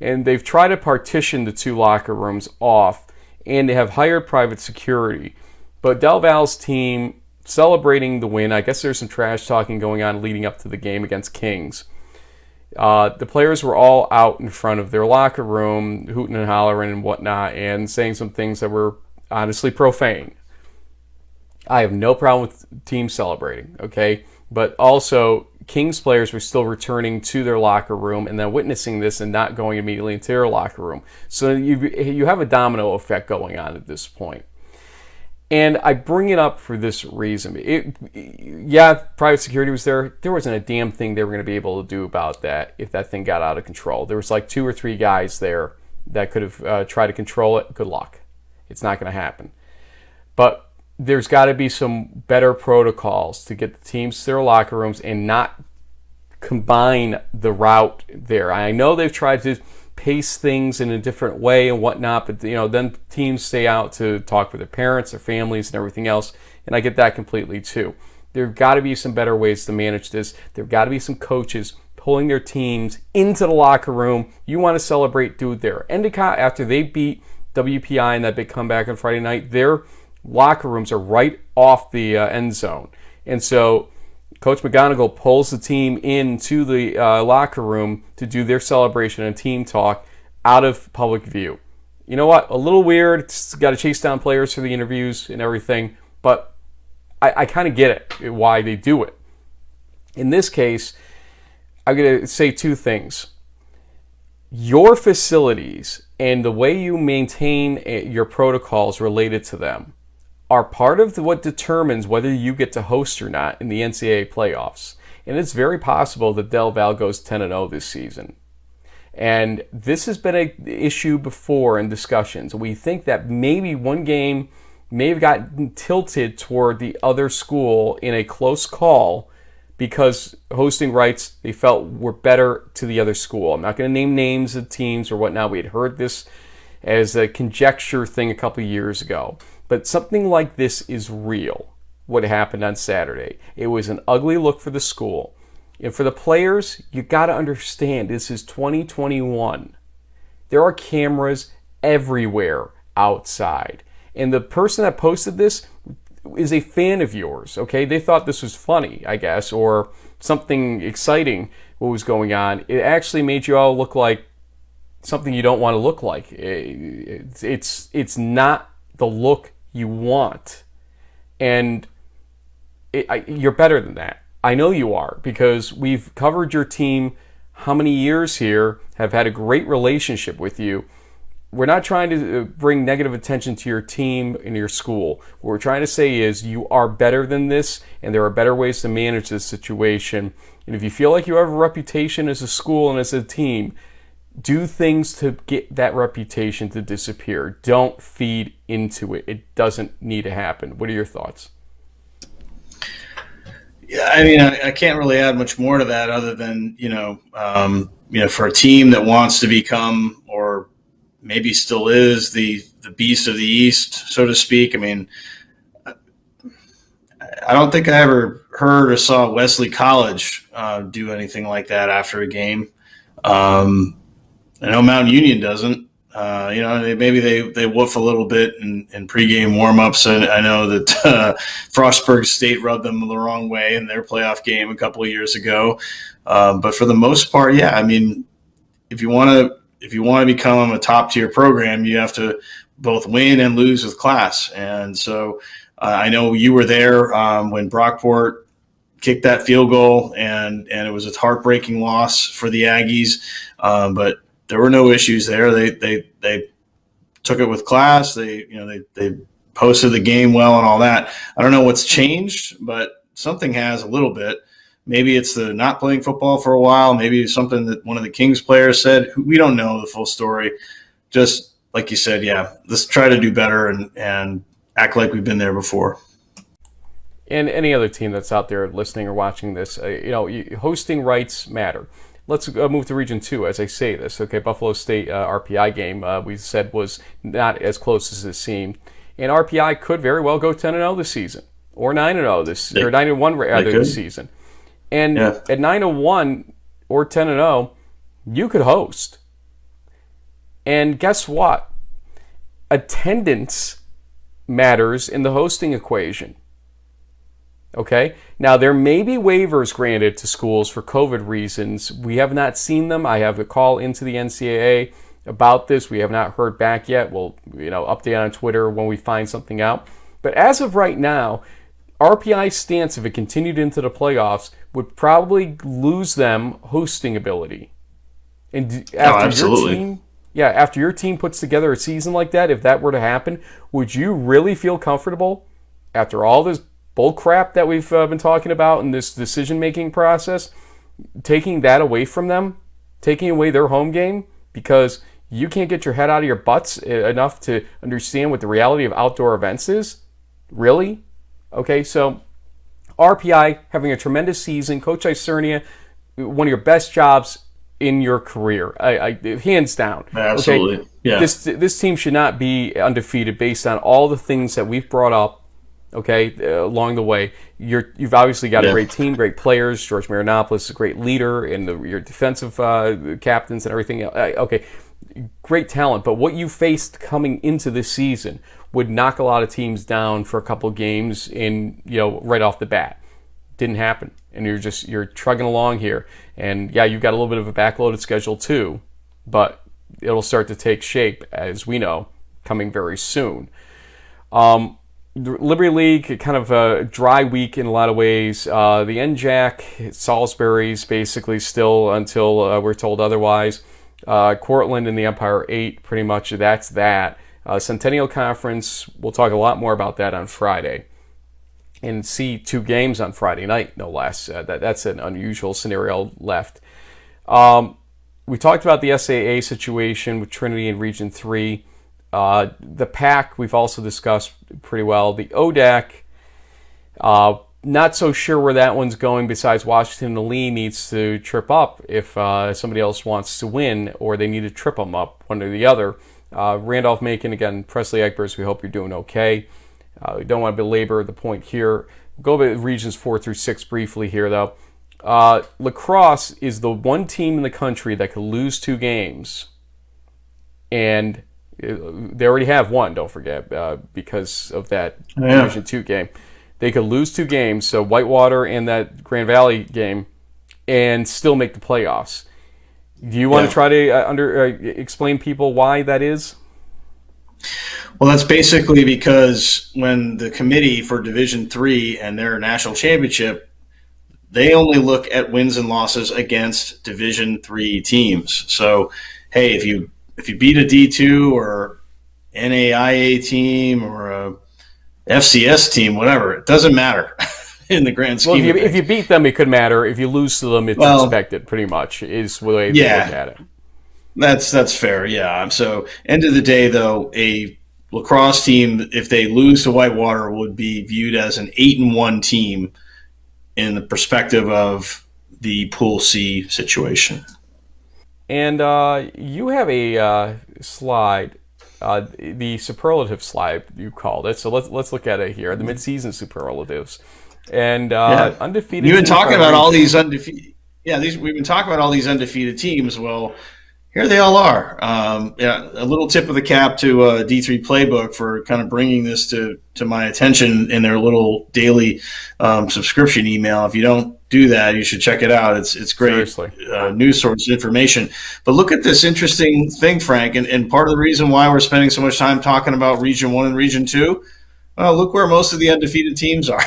And they've tried to partition the two locker rooms off, and they have hired private security. But Del Val's team, celebrating the win, I guess there's some trash talking going on leading up to the game against Kings. The players were all out in front of their locker room, hooting and hollering and whatnot, and saying some things that were honestly profane. I have no problem with teams celebrating, okay? But also, Kings players were still returning to their locker room and then witnessing this and not going immediately into their locker room. So you have a domino effect going on at this point. And I bring it up for this reason. Private security was there. There wasn't a damn thing they were going to be able to do about that if that thing got out of control. There was like 2 or 3 guys there that could have tried to control it. Good luck. It's not going to happen. But there's got to be some better protocols to get the teams to their locker rooms and not combine the route there. I know they've tried to pace things in a different way and whatnot, but then teams stay out to talk with their parents, their families, and everything else, and I get that completely too. There've got to be some better ways to manage this. There've got to be some coaches pulling their teams into the locker room. You want to celebrate, do it there. Endicott, after they beat WPI in that big comeback on Friday night, their locker rooms are right off the end zone. And so Coach McGonigal pulls the team into the locker room to do their celebration and team talk out of public view. You know what? A little weird. It's got to chase down players for the interviews and everything, but I kind of get it, why they do it. In this case, I'm going to say 2 things. Your facilities and the way you maintain your protocols related to them are part of what determines whether you get to host or not in the NCAA playoffs. And it's very possible that Del Val goes 10-0 this season. And this has been an issue before in discussions. We think that maybe one game may have gotten tilted toward the other school in a close call because hosting rights they felt were better to the other school. I'm not going to name names of teams or whatnot. We had heard this as a conjecture thing a couple of years ago. But something like this is real, what happened on Saturday. It was an ugly look for the school. And for the players, you got to understand, this is 2021. There are cameras everywhere outside. And the person that posted this is a fan of yours, okay? They thought this was funny, I guess, or something exciting what was going on. It actually made you all look like something you don't want to look like. It's not the look you want. And you're better than that. I know you are, because we've covered your team how many years here, have had a great relationship with you. we're not trying to bring negative attention to your team and your school. What we're trying to say is you are better than this, and there are better ways to manage this situation. And if you feel like you have a reputation as a school and as a team, do things to get that reputation to disappear. Don't feed into it. It doesn't need to happen. What are your thoughts? Yeah, I mean, I can't really add much more to that other than, for a team that wants to become, or maybe still is, the beast of the East, so to speak. I mean, I don't think I ever heard or saw Wesley College do anything like that after a game. I know Mount Union doesn't. Maybe they woof a little bit in pregame warmups. And I know that Frostburg State rubbed them the wrong way in their playoff game a couple of years ago. But for the most part, yeah, I mean, if you want to become a top tier program, you have to both win and lose with class. And so I know you were there when Brockport kicked that field goal, and it was a heartbreaking loss for the Aggies. But there were no issues there. They took it with class. They posted the game well and all that. I don't know what's changed, but something has a little bit. Maybe it's the not playing football for a while. Maybe it's something that one of the Kings players said. We don't know the full story. Just like you said, yeah, let's try to do better and act like we've been there before. And any other team that's out there listening or watching this, hosting rights matter. Let's move to Region 2 as I say this. Okay, Buffalo State RPI game we said was not as close as it seemed. And RPI could very well go 10-0 this season, or 9-0 or 9-1 rather this season. And at 9-1 or 10-0, you could host. And guess what? Attendance matters in the hosting equation. Okay? Now, there may be waivers granted to schools for COVID reasons. We have not seen them. I have a call into the NCAA about this. We have not heard back yet. We'll, update on Twitter when we find something out. But as of right now, RPI's stance, if it continued into the playoffs, would probably lose them hosting ability. And absolutely. After your team puts together a season like that, if that were to happen, would you really feel comfortable after all this bull crap that we've been talking about in this decision-making process, taking that away from them, taking away their home game because you can't get your head out of your butts enough to understand what the reality of outdoor events is? Really? Okay, so RPI having a tremendous season. Coach Isernia, one of your best jobs in your career, hands down. Absolutely. Okay? Yeah. This team should not be undefeated based on all the things that we've brought up. Okay, along the way, you've obviously got a great team, great players. George Marinopoulos is a great leader, and your defensive captains and everything. Okay, great talent. But what you faced coming into this season would knock a lot of teams down for a couple of games right off the bat. Didn't happen, and you're trugging along here. And yeah, you've got a little bit of a backloaded schedule too, but it'll start to take shape, as we know, coming very soon. The Liberty League, kind of a dry week in a lot of ways. The NJAC, Salisbury's basically still until we're told otherwise. Cortland and the Empire 8, pretty much that's that. Centennial Conference, we'll talk a lot more about that on Friday. And see 2 games on Friday night, no less. That's an unusual scenario left. We talked about the SAA situation with Trinity in Region 3. The PAC we've also discussed pretty well. The ODAC, not so sure where that one's going besides Washington and Lee needs to trip up if somebody else wants to win, or they need to trip them up, one or the other. Randolph-Macon, again, Presley Egbers, we hope you're doing okay. We don't want to belabor the point here. We'll go to regions 4 through 6 briefly here, though. Lacrosse is the one team in the country that could lose 2 games, and they already have one, don't forget, because of that Division 2 game. They could lose 2 games, so Whitewater and that Grand Valley game, and still make the playoffs. Do you want to try to explain people why that is? Well, that's basically because when the committee for Division 3 and their national championship, they only look at wins and losses against Division 3 teams. So, hey, if you if you beat a D2 or NAIA team or a FCS team, whatever, it doesn't matter in the grand scheme. Well, if you beat them, it could matter. If you lose to them, it's expected, pretty much, is the way they look at it. That's fair, yeah. So, end of the day, though, a lacrosse team, if they lose to Whitewater, would be viewed as an 8-1 team in the perspective of the Pool C situation. And you have a slide, the superlative slide, you called it. So let's look at it here, the midseason superlatives. And undefeated. You've been talking about all these undefeated. Yeah, we've been talking about all these undefeated teams. Well, here they all are. A little tip of the cap to D3 Playbook for kind of bringing this to my attention in their little daily subscription email. If you don't do that, you should check it out. It's great news source information. But look at this interesting thing, Frank, and part of the reason why we're spending so much time talking about Region 1 and Region 2, well, look where most of the undefeated teams are.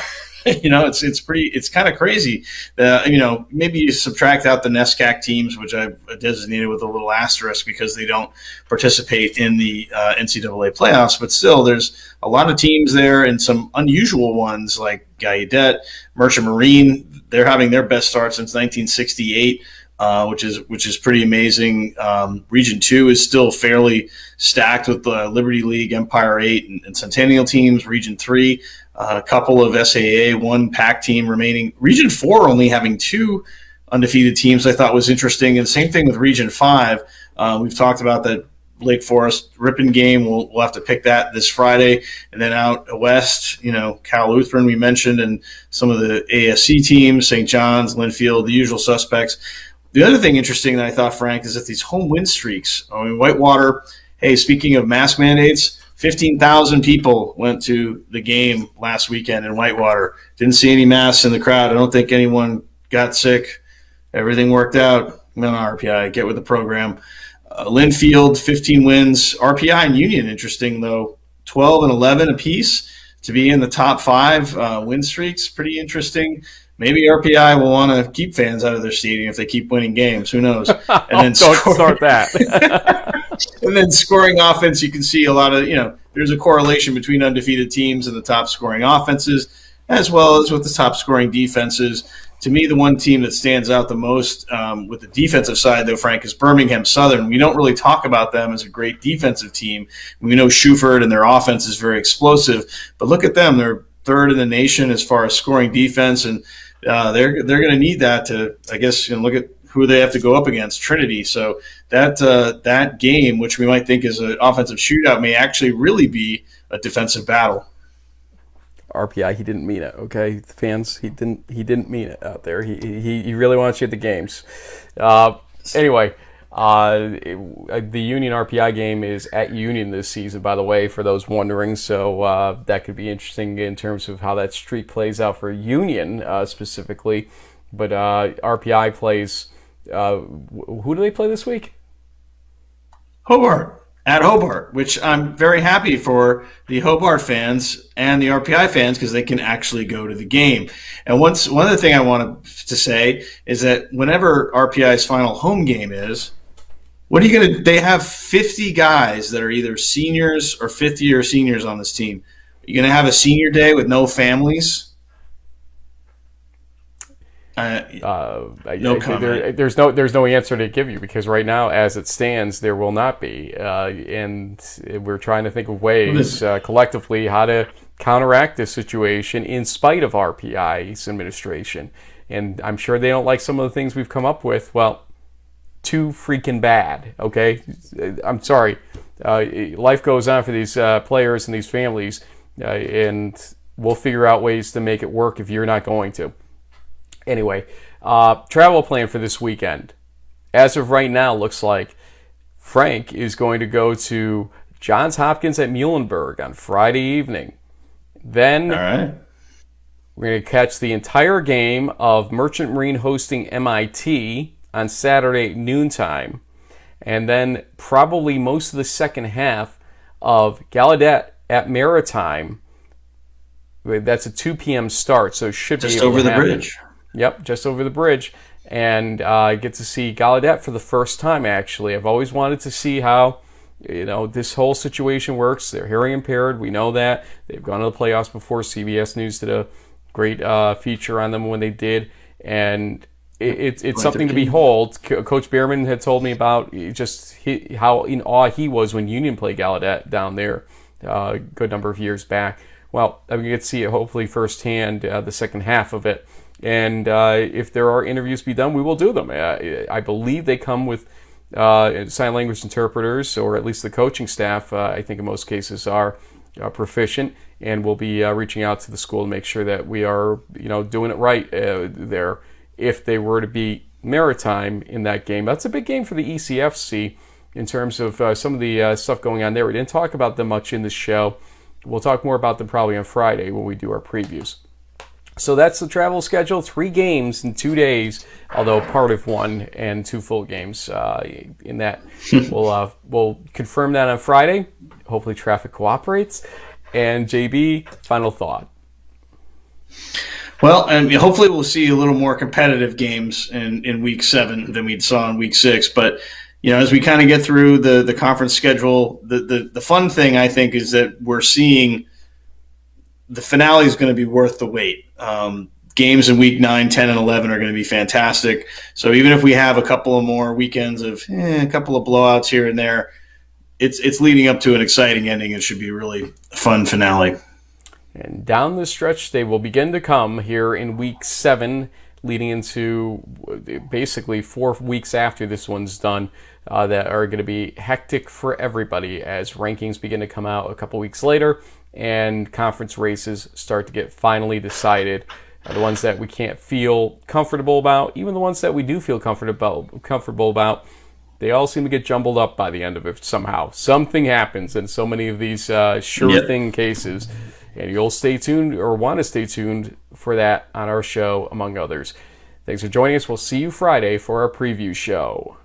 It's kind of crazy. Maybe you subtract out the NESCAC teams, which I've designated with a little asterisk because they don't participate in the NCAA playoffs. But still, there's a lot of teams there and some unusual ones like Gallaudet, Merchant Marine. They're having their best start since 1968. Which is pretty amazing. Region 2 is still fairly stacked with the Liberty League, Empire 8, and Centennial teams. Region 3, a couple of SAA, one PAC team remaining. Region 4 only having 2 undefeated teams I thought was interesting. And same thing with Region 5. We've talked about that Lake Forest Ripon game. We'll have to pick that this Friday. And then out west, Cal Lutheran we mentioned, and some of the ASC teams, St. John's, Linfield, the usual suspects. The other thing interesting that I thought, Frank, is that these home win streaks. I mean, Whitewater, hey, speaking of mask mandates, 15,000 people went to the game last weekend in Whitewater. Didn't see any masks in the crowd. I don't think anyone got sick. Everything worked out. RPI, get with the program. Linfield, 15 wins. RPI and Union, interesting, though, 12 and 11 apiece to be in the top 5 win streaks. Pretty interesting. Maybe RPI will want to keep fans out of their stadium if they keep winning games. Who knows? And then start that. And then scoring offense, you can see a lot of, there's a correlation between undefeated teams and the top scoring offenses, as well as with the top scoring defenses. To me, the one team that stands out the most with the defensive side, though, Frank, is Birmingham Southern. We don't really talk about them as a great defensive team. We know Shuford and their offense is very explosive, but look at them. They're third in the nation as far as scoring defense, and they're going to need that to, I guess, look at who they have to go up against, Trinity. So that game, which we might think is an offensive shootout, may actually really be a defensive battle. RPI, he didn't mean it, okay? Fans, he didn't mean it out there. He really wants you at the games. Anyway, the Union RPI game is at Union this season, by the way, for those wondering. So that could be interesting in terms of how that streak plays out for Union specifically. But RPI plays, who do they play this week? Hobart. At Hobart, which I'm very happy for the Hobart fans and the RPI fans because they can actually go to the game. And one other thing I wanted to say is that whenever RPI's final home game is, what are you going to – they have 50 guys that are either seniors or fifth-year seniors on this team. Are you going to have a senior day with no families? No comment. There's no answer to give you because right now, as it stands, there will not be, and we're trying to think of ways collectively how to counteract this situation in spite of RPI's administration. And I'm sure they don't like some of the things we've come up with. Well, too freaking bad. Okay, I'm sorry. Life goes on for these players and these families, and we'll figure out ways to make it work if you're not going to. Anyway, travel plan for this weekend. As of right now, looks like Frank is going to go to Johns Hopkins at Muhlenberg on Friday evening. Then we're going to catch the entire game of Merchant Marine hosting MIT on Saturday at noontime. And then probably most of the second half of Gallaudet at Maritime. That's a 2 p.m. start, so it should be just over the bridge. Yep, just over the bridge. And I get to see Gallaudet for the first time, actually. I've always wanted to see how this whole situation works. They're hearing impaired. We know that. They've gone to the playoffs before. CBS News did a great feature on them when they did. And it's something to behold. Coach Behrman had told me about just how in awe he was when Union played Gallaudet down there a good number of years back. Well, we get to see it hopefully firsthand, the second half of it. And if there are interviews to be done, we will do them. I believe they come with sign language interpreters, or at least the coaching staff, I think in most cases are proficient, and we'll be reaching out to the school to make sure that we are doing it right there. If they were to beat Maritime in that game, that's a big game for the ECFC in terms of some of the stuff going on there. We didn't talk about them much in the show. We'll talk more about them probably on Friday when we do our previews. So that's the travel schedule. 3 games in 2 days, although part of 1 and 2 full games in that. We'll confirm that on Friday. Hopefully traffic cooperates. And JB, final thought. Well, and hopefully we'll see a little more competitive games in Week 7 than we saw in Week 6. But, as we kind of get through the conference schedule, the fun thing, I think, is that we're seeing the finale is going to be worth the wait. Games in Week 9, 10, and 11 are going to be fantastic. So even if we have a couple of more weekends of a couple of blowouts here and there, it's leading up to an exciting ending. It should be a really fun finale. And down the stretch, they will begin to come here in Week 7, leading into basically 4 weeks after this one's done, that are going to be hectic for everybody as rankings begin to come out a couple weeks later and conference races start to get finally decided. The ones that we can't feel comfortable about, even the ones that we do feel comfortable about, they all seem to get jumbled up by the end of it somehow. Something happens in so many of these thing cases. And you'll stay tuned, or want to stay tuned, for that on our show, among others. Thanks for joining us. We'll see you Friday for our preview show.